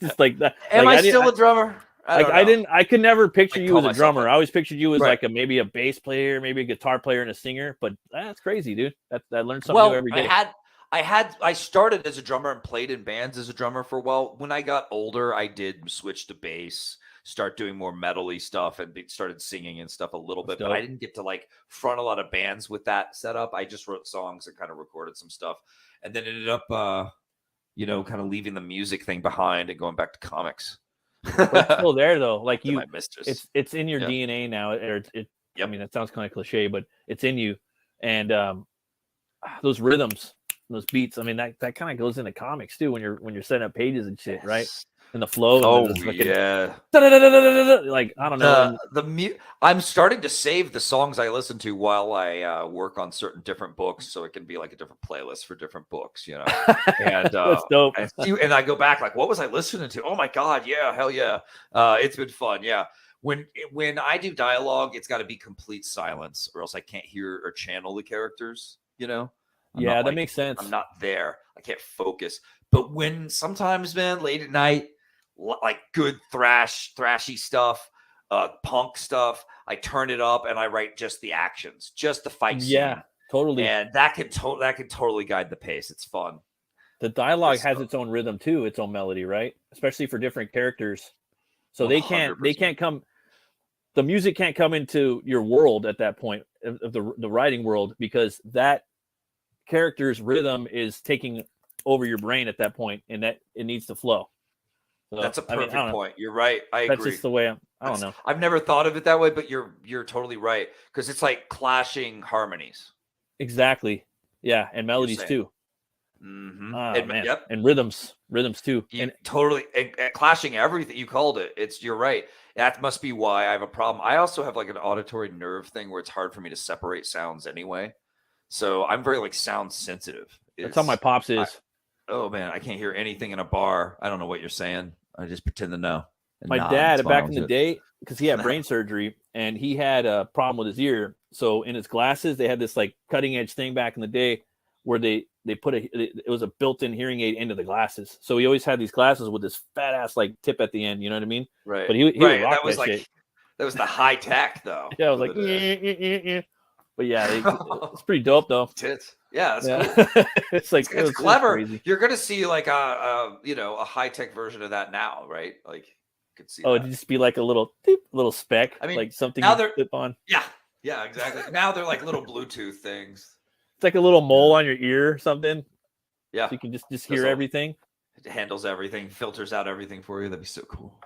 Just like that. Am I still a drummer? I could never picture you as a drummer. I always pictured you as right. like maybe a bass player, maybe a guitar player and a singer. But that's crazy, dude. I learned something new every day. I started as a drummer and played in bands as a drummer for a while. When I got older, I did switch to bass, start doing more metal-y stuff, and started singing and stuff a little bit. But I didn't get to like front a lot of bands with that setup. I just wrote songs and kind of recorded some stuff, and then ended up, kind of leaving the music thing behind and going back to comics. But it's still there though. Like it's in your DNA now. I mean, that sounds kind of cliche, but it's in you, and those rhythms. Those beats, I mean, that kind of goes into comics too when you're setting up pages and shit, right? And the flow. Yeah. Like I don't know. I'm starting to save the songs I listen to while I work on certain different books, so it can be like a different playlist for different books, you know. And that's dope. And I go back like, what was I listening to? Oh my god, yeah, hell yeah. It's been fun, yeah. When I do dialogue, it's got to be complete silence, or else I can't hear or channel the characters, you know. That makes sense. I'm not there. I can't focus. But when sometimes, man, late at night, like good thrashy stuff, punk stuff, I turn it up and I write just the actions, just the fight scene. Yeah, totally. And that can totally guide the pace. It's fun. The dialogue has its own rhythm too, its own melody, right? Especially for different characters. So 100%. they can't come. The music can't come into your world at that point of the writing world, because that character's rhythm is taking over your brain at that point, and that it needs to flow. So, that's a perfect point. You're right. I agree. That's just the way I don't know. I've never thought of it that way, but you're totally right, because it's like clashing harmonies. Exactly. Yeah, and melodies too. Mm-hmm. And rhythms too. And totally and clashing everything. You called it. You're right. That must be why I have a problem. I also have like an auditory nerve thing where it's hard for me to separate sounds anyway. So I'm very like sound sensitive. That's how my pops is. Oh man, I can't hear anything in a bar. I don't know what you're saying. I just pretend to know. My dad, back in the day, because he had brain surgery and he had a problem with his ear. So in his glasses, they had this like cutting edge thing back in the day where they put it was a built-in hearing aid into the glasses. So he always had these glasses with this fat ass like tip at the end. You know what I mean? Right. But he would rock that was that like shit. That was the high tech though. Yeah, I was like, But yeah, it's pretty dope though. Tits. Yeah, that's cool. it's clever. Crazy. You're gonna see like a high tech version of that now, right? Like you could see. It'd just be like a little speck. I mean, like something you flip on. Yeah, exactly. Now they're like little Bluetooth things. It's like a little mole on your ear or something. Yeah, so you can just hear everything. It handles everything, filters out everything for you. That'd be so cool.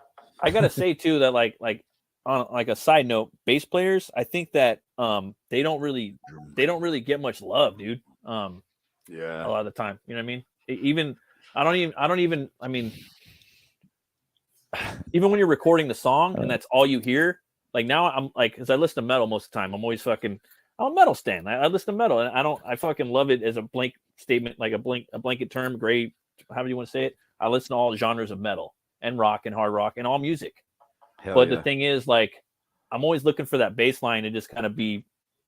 I gotta say too that like on like a side note, bass players, I think that they don't really get much love, dude. A lot of the time, you know what I mean? Even I don't even I mean, even when you're recording the song and that's all you hear, like now I'm like, because I listen to metal most of the time, I'm a metal stan. I listen to metal and I fucking love it as a blank statement, like a blanket term, gray, however you want to say it. I listen to all genres of metal and rock and hard rock and all music. But the thing is, like, I'm always looking for that bass line to just kind of be,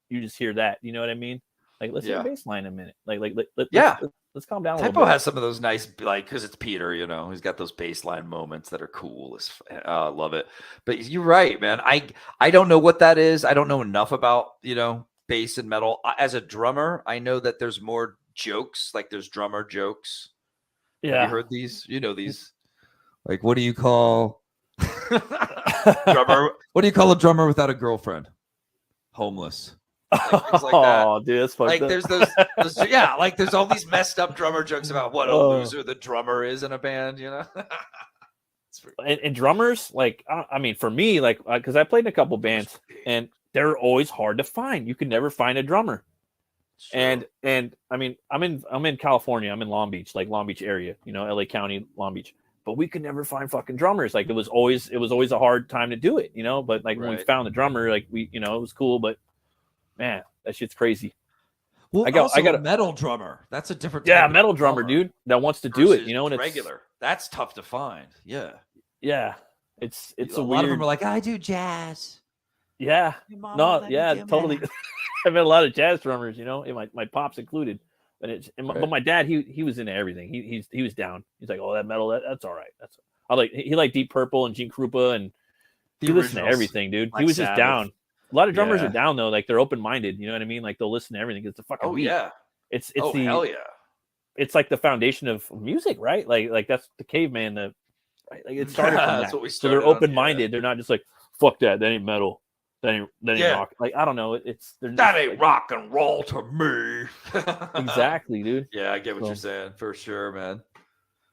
you just hear that, you know what I mean? Like, let's hear the bass line a minute. Let's calm down a little bit. Typo has some of those nice, like, because it's Peter, you know, he's got those baseline moments that are cool. I love it. But you're right, man. I don't know what that is. I don't know enough about, you know, bass and metal. As a drummer, I know that there's more jokes, like there's drummer jokes. Yeah. Have you heard these? You know these. Like, what do you call drummer? What do you call a drummer without a girlfriend? Homeless. Like, things like that. Oh, dude, that's fucked like up. there's those yeah, like there's all these messed up drummer jokes about what a loser the drummer is in a band, you know. And drummers, like, I mean, for me, like, because I played in a couple bands and they're always hard to find. You can never find a drummer. And I mean, I'm in California. I'm in Long Beach, like Long Beach area, you know, LA County, Long Beach. But we could never find fucking drummers. Like it was always a hard time to do it, you know. But like when we found the drummer, like you know, it was cool. But man, that shit's crazy. Well, I got a metal drummer. That's a different. Yeah, metal drummer, dude, that wants to do it, you know. And regular. That's tough to find. Yeah. Yeah. It's a lot of them are like, I do jazz. Yeah. No. Yeah. Totally. I've met a lot of jazz drummers, you know, and my pops included. But but my dad, he was into everything. He was down. He's like, oh, that metal, that's all right. He liked Deep Purple and Gene Krupa, and he listened to everything, dude. Like he was just down. A lot of drummers are down though, like they're open minded. You know what I mean? Like they'll listen to everything. It's a fucking beat. Yeah. It's hell yeah. It's like the foundation of music, right? Like that's the caveman. Like it started from that's that. What we so they're open minded. They're not just like fuck that. That ain't metal. That ain't rock. Like I don't know. That ain't rock and roll to me. Exactly, dude. Yeah, I get what you're saying for sure, man.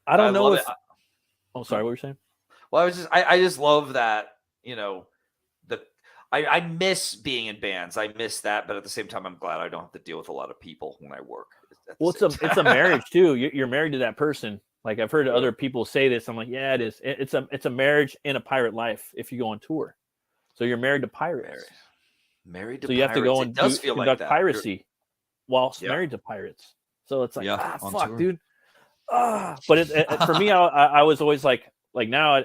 I don't know if. Oh, sorry. What were you saying? Well, I just love that. You know, I miss being in bands. I miss that, but at the same time, I'm glad I don't have to deal with a lot of people when I work. Well, it's a marriage too. You're married to that person. Like I've heard other people say this. I'm like, yeah, it is. It's a marriage in a pirate life if you go on tour. So you're married to pirates. Married to so you have to go and conduct piracy whilst married to pirates. So it's like, fuck, tour. Dude. But for me, I was always like now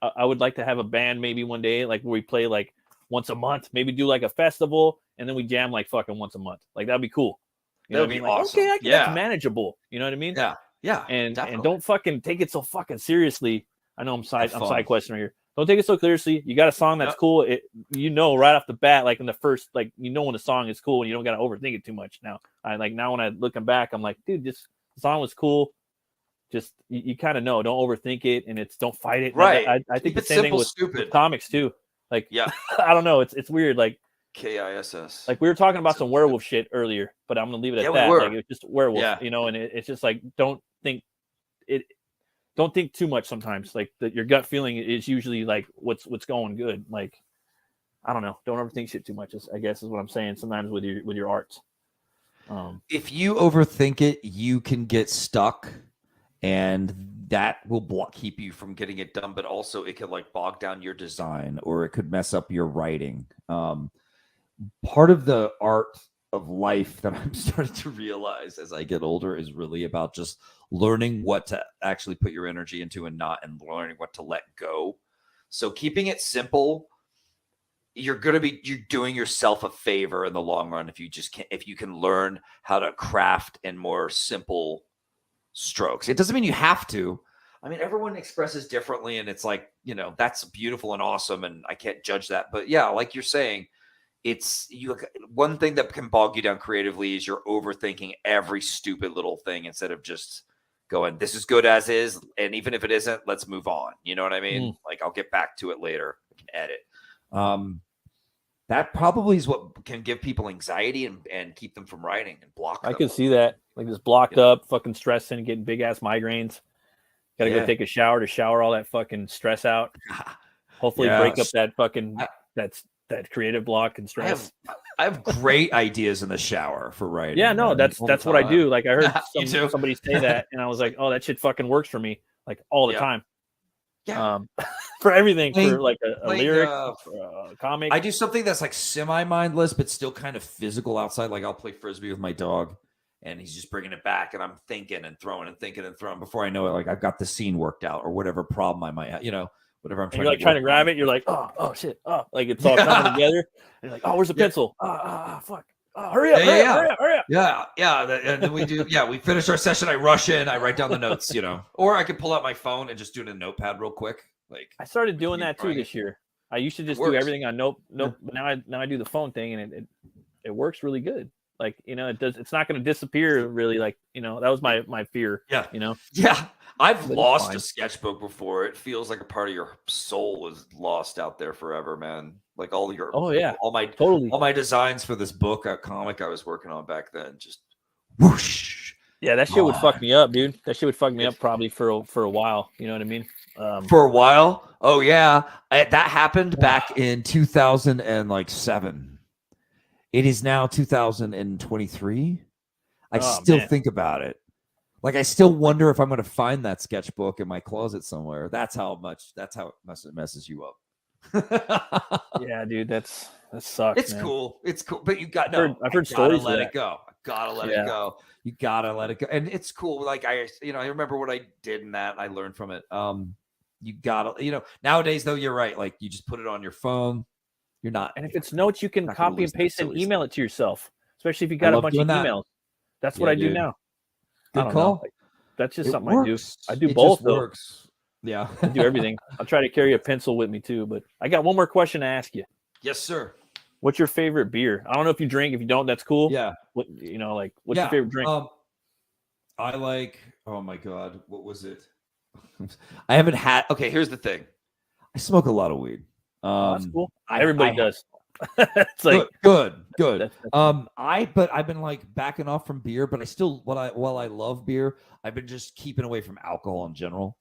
I would like to have a band maybe one day, like where we play like once a month, maybe do like a festival, and then we jam like fucking once a month. Like that'd be cool. You know what I mean? Like, awesome. Okay, that's manageable. You know what I mean? Yeah. Yeah. And don't fucking take it so fucking seriously. I know I'm side questing right here. Don't take it so seriously. You got a song that's cool. You know right off the bat, like in the first, like you know when a song is cool and you don't got to overthink it too much. Now when I looking back, I'm like, dude, the song was cool. Just you kind of know. Don't overthink it, and don't fight it. Right. I think the same thing with comics too. Like I don't know. It's weird. Like KISS. Like we were talking about some werewolf shit earlier, but I'm gonna leave it at that. Like it's just werewolf, you know, and it's just like don't think too much sometimes. Like your gut feeling is usually like what's going good. Like I don't know, don't overthink shit too much. I guess is what I'm saying. Sometimes with your arts, if you overthink it, you can get stuck, and that will keep you from getting it done. But also, it could like bog down your design, or it could mess up your writing. Part of the art of life that I'm starting to realize as I get older is really about just learning what to actually put your energy into and learning what to let go. So keeping it simple, you're doing yourself a favor in the long run if you can learn how to craft in more simple strokes. It doesn't mean you have to. I mean, everyone expresses differently, and it's like, you know, that's beautiful and awesome, and I can't judge that. But yeah, like you're saying, one thing that can bog you down creatively is you're overthinking every stupid little thing instead of just going, this is good as is, and even if it isn't, let's move on. You know what I mean? Like I'll get back to it later. I can edit. That probably is what can give people anxiety and keep them from writing and block them. I can see that. Like just blocked up, fucking stressing, getting big ass migraines. Gotta go take a shower to shower all that fucking stress out. Hopefully break up that fucking that creative block and stress. I have great ideas in the shower for writing. Yeah, no, that's what I do. Like I heard somebody say that, and I was like, oh, that shit fucking works for me, like all the time. Yeah. For everything, for like a lyric, for a comic. I do something that's like semi-mindless, but still kind of physical outside. Like I'll play Frisbee with my dog, and he's just bringing it back, and I'm thinking and throwing and thinking and throwing. Before I know it, like I've got the scene worked out or whatever problem I might have, whatever I'm trying. You're like trying to grab it. You're like, oh shit, like it's all coming together. And you're like, oh, where's the pencil? Fuck. Hurry up, hurry up. Yeah. And then we do, we finish our session. I rush in, I write down the notes, or I could pull out my phone and just do it in a notepad real quick. Like I started doing that too this year. I used to just do everything on note, but now I do the phone thing, and it works really good. Like, it's not going to disappear really. Like, that was my fear. Yeah. Yeah. I've lost a sketchbook before. It feels like a part of your soul is lost out there forever, man. Like all my designs for this book, a comic I was working on back then, just whoosh. Yeah, that shit would fuck me up, dude. That shit would fuck me up probably for a while. You know what I mean? For a while? Oh yeah, that happened back in 2007. It is now 2023. I still think about it. Like I still wonder if I'm going to find that sketchbook in my closet somewhere. That's how much it messes you up. Yeah, dude, that sucks. It's man. Cool. It's cool, but I've heard stories. Let it go. I gotta let it go. You gotta let it go, and it's cool. Like I remember what I did in that. And I learned from it. You gotta, nowadays though, you're right. Like you just put it on your phone. You're not. And if it's notes, you can copy and paste and email it to yourself. Especially if you got a bunch of emails. That's what I do now. Good call. That's just something I do. I do both though. Works. Yeah, I do everything. I'll try to carry a pencil with me too. But I got one more question to ask you. Yes, sir. What's your favorite beer? I don't know if you drink. If you don't, that's cool. Yeah. What's your favorite drink? I like. Oh my god, what was it? I haven't had. Okay, here's the thing. I smoke a lot of weed. That's cool. Everybody does. It's like good. But I've been like backing off from beer. But I still, while I love beer, I've been just keeping away from alcohol in general.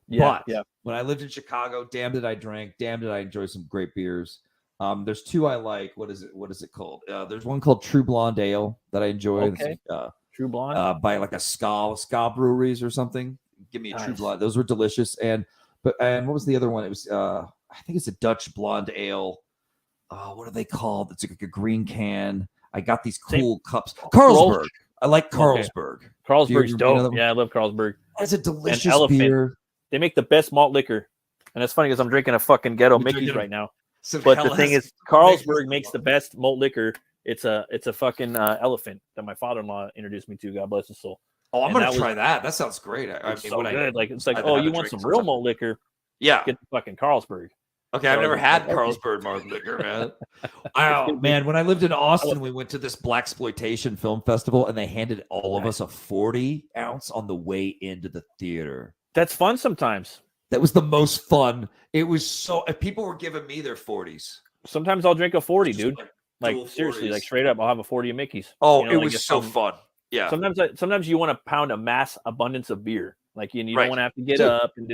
But when I lived in Chicago, damn did I drank. Damn did I enjoy some great beers. There's two I like. What is it called? There's one called True Blonde Ale that I enjoy. Okay. True Blonde. By like a ska breweries or something. Give me a True Blonde. Those were delicious. And what was the other one? It was I think it's a Dutch Blonde Ale. What are they called? It's like a green can. I got these cool cups. Carlsberg. I like Carlsberg. Okay. Carlsberg's dope. Yeah, I love Carlsberg. That's a delicious beer. They make the best malt liquor. And it's funny because I'm drinking a fucking Ghetto Mickey's right now. But the thing is, Carlsberg makes the best malt liquor. It's a fucking elephant that my father-in-law introduced me to. God bless his soul. Oh, I'm gonna try that. That sounds great. It's so good. It's like, oh, you want some real malt liquor? Yeah, get the fucking Carlsberg. Okay, I've never had Carlsberg malt liquor, man. Man, when I lived in Austin, we went to this blaxploitation film festival, and they handed all of us a 40 ounce on the way into the theater. That's fun sometimes. That was the most fun. It was so. If people were giving me their 40s. Sometimes I'll drink a 40, dude. Like seriously, 40s. Like straight up, I'll have a 40 of Mickey's. Oh, it was so fun. Yeah. Sometimes you want to pound a mass abundance of beer. Like you don't want to have to get up and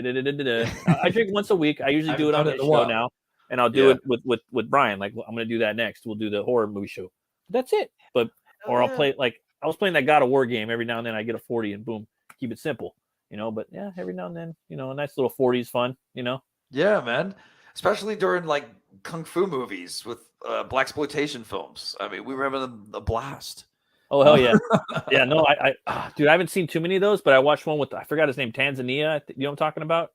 I drink once a week. I usually do it on the show now, and I'll do it with Brian. Like I'm going to do that next. We'll do the horror movie show. That's it. But I'll play like I was playing that God of War game. Every now and then I get a 40 and boom, keep it simple. But yeah, every now and then, a nice little 40 is fun. Yeah, man. Especially during like kung fu movies with blaxploitation films. I mean, we remember the blast. Oh hell yeah, yeah. No, dude, I haven't seen too many of those, but I watched one with I forgot his name, Tanzania. You know what I'm talking about?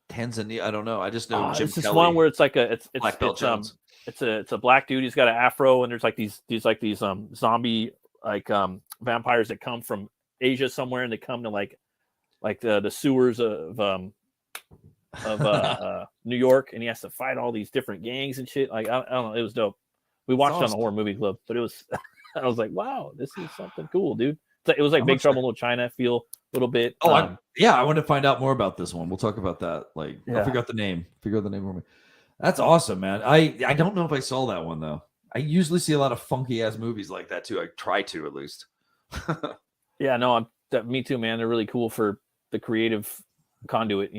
Tanzania, I don't know. I just know Jim It's this Kelly. one where it's like it's a black dude. He's got an afro, and there's like these zombie vampires that come from Asia somewhere, and they come to like the sewers of New York, and he has to fight all these different gangs and shit. Like I don't know, it was dope. We watched it on the horror movie club, but it was. I was like, wow, this is something cool, dude. It was like Big Trouble in Little China feel a little bit. Oh, I want to find out more about this one. We'll talk about that. I'll figure out the name. Figure out the name for me. That's awesome, man. I don't know if I saw that one though. I usually see a lot of funky ass movies like that too. I try to at least. Yeah, no, me too, man. They're really cool for the creative conduit,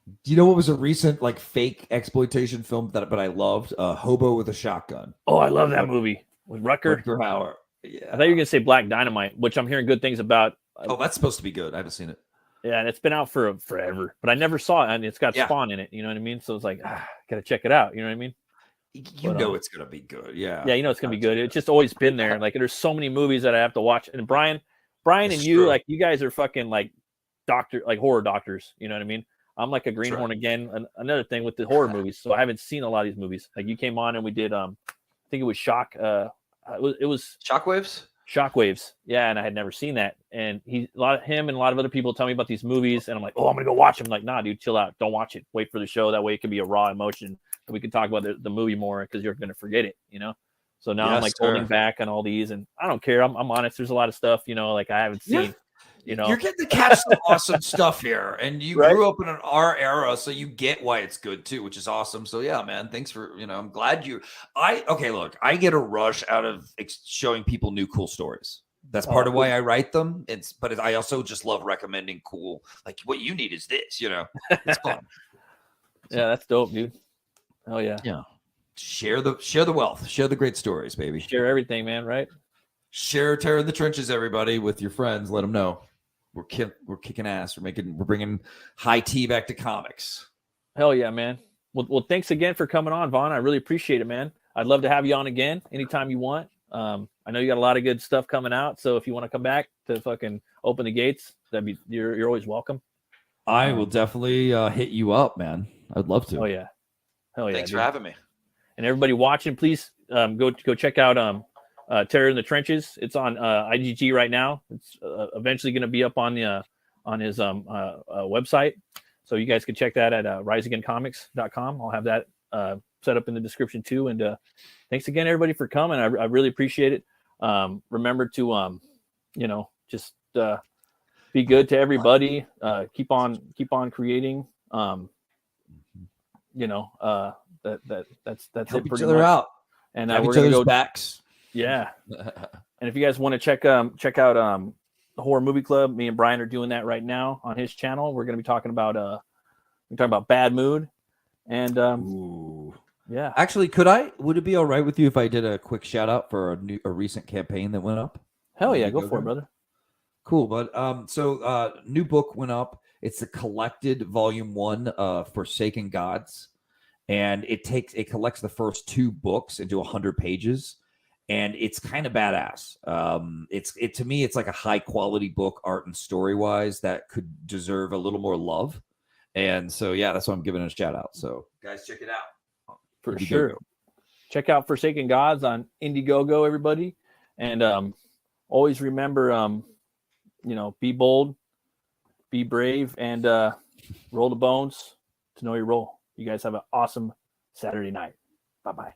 Do you know what was a recent like fake exploitation film but I loved? Hobo with a Shotgun. Oh, I love that movie with Rutger. Rutger Hauer. Yeah. I thought you were gonna say Black Dynamite, which I'm hearing good things about. Oh, that's supposed to be good. I haven't seen it. Yeah, and it's been out for forever, but I never saw it, and it's got Yeah. Spawn in it. You know what I mean? So it's like, gotta check it out. You know what I mean? You know it's gonna be good. Yeah. Yeah, you know it's gonna be good. It's just always been there. Like there's so many movies that I have to watch. And Brian It's and you, true. like you guys are fucking like horror doctors. You know what I mean? I'm like a greenhorn again. Another thing with the horror movies. So I haven't seen a lot of these movies. Like you came on and we did I think it was Shock. It was Shockwaves. Shockwaves. Yeah, and I had never seen that. And him and a lot of other people tell me about these movies, and I'm like, oh, I'm gonna go watch them. Like, nah, dude, chill out. Don't watch it. Wait for the show. That way it can be a raw emotion, and we can talk about the movie more because you're gonna forget it, you know. So now I'm like holding back on all these, and I don't care. I'm honest. There's a lot of stuff, you know, like I haven't seen. Yeah. You know, You're getting to catch some awesome stuff here, and you grew up in our era, so you get why it's good too, which is awesome. So yeah, man, thanks for I'm glad you. Look, I get a rush out of showing people new cool stories. That's part of why I write them. But I also just love recommending cool, like what you need is this. It's fun. Yeah, that's dope, dude. Oh yeah, Yeah. Share the wealth. Share the great stories, baby. Share everything, man. Right? Share Terror in the Trenches, everybody, with your friends. Let them know. We're kicking ass. We're bringing high tea back to comics. Hell yeah, man. Well, thanks again for coming on, Vaughn. I really appreciate it, man. I'd love to have you on again anytime you want. I know you got a lot of good stuff coming out, so if you want to come back to fucking open the gates, you're always welcome. I will definitely hit you up, man. I'd love to. Oh yeah, hell yeah. Thanks for having me. And everybody watching, please go check out Terror in the Trenches. It's on IGG right now. It's eventually going to be up on his website, so you guys can check that at riseagaincomics.com. I'll have that set up in the description too. And thanks again, everybody, for coming. I really appreciate it. Remember to just be good to everybody. Keep on creating. That's Help it each other out. And have we're each gonna other's go backs. Yeah. And if you guys want to check out the Horror Movie Club, me and Brian are doing that right now on his channel. We're going to be talking about Bad Mood, and yeah. Actually, would it be all right with you if I did a quick shout out for a recent campaign that went up? Hell yeah, go for it, brother. Cool, bud. So new book went up. It's the collected volume 1 Forsaken Gods, and it collects the first 2 books into 100 pages. And it's kind of badass. To me, it's like a high quality book, art and story wise, that could deserve a little more love. And so, yeah, that's why I'm giving it a shout out. So, Guys, check it out for sure. Check out Forsaken Gods on Indiegogo, everybody, and always remember, be bold, be brave, and roll the bones to know your role. You guys have an awesome Saturday night. Bye bye.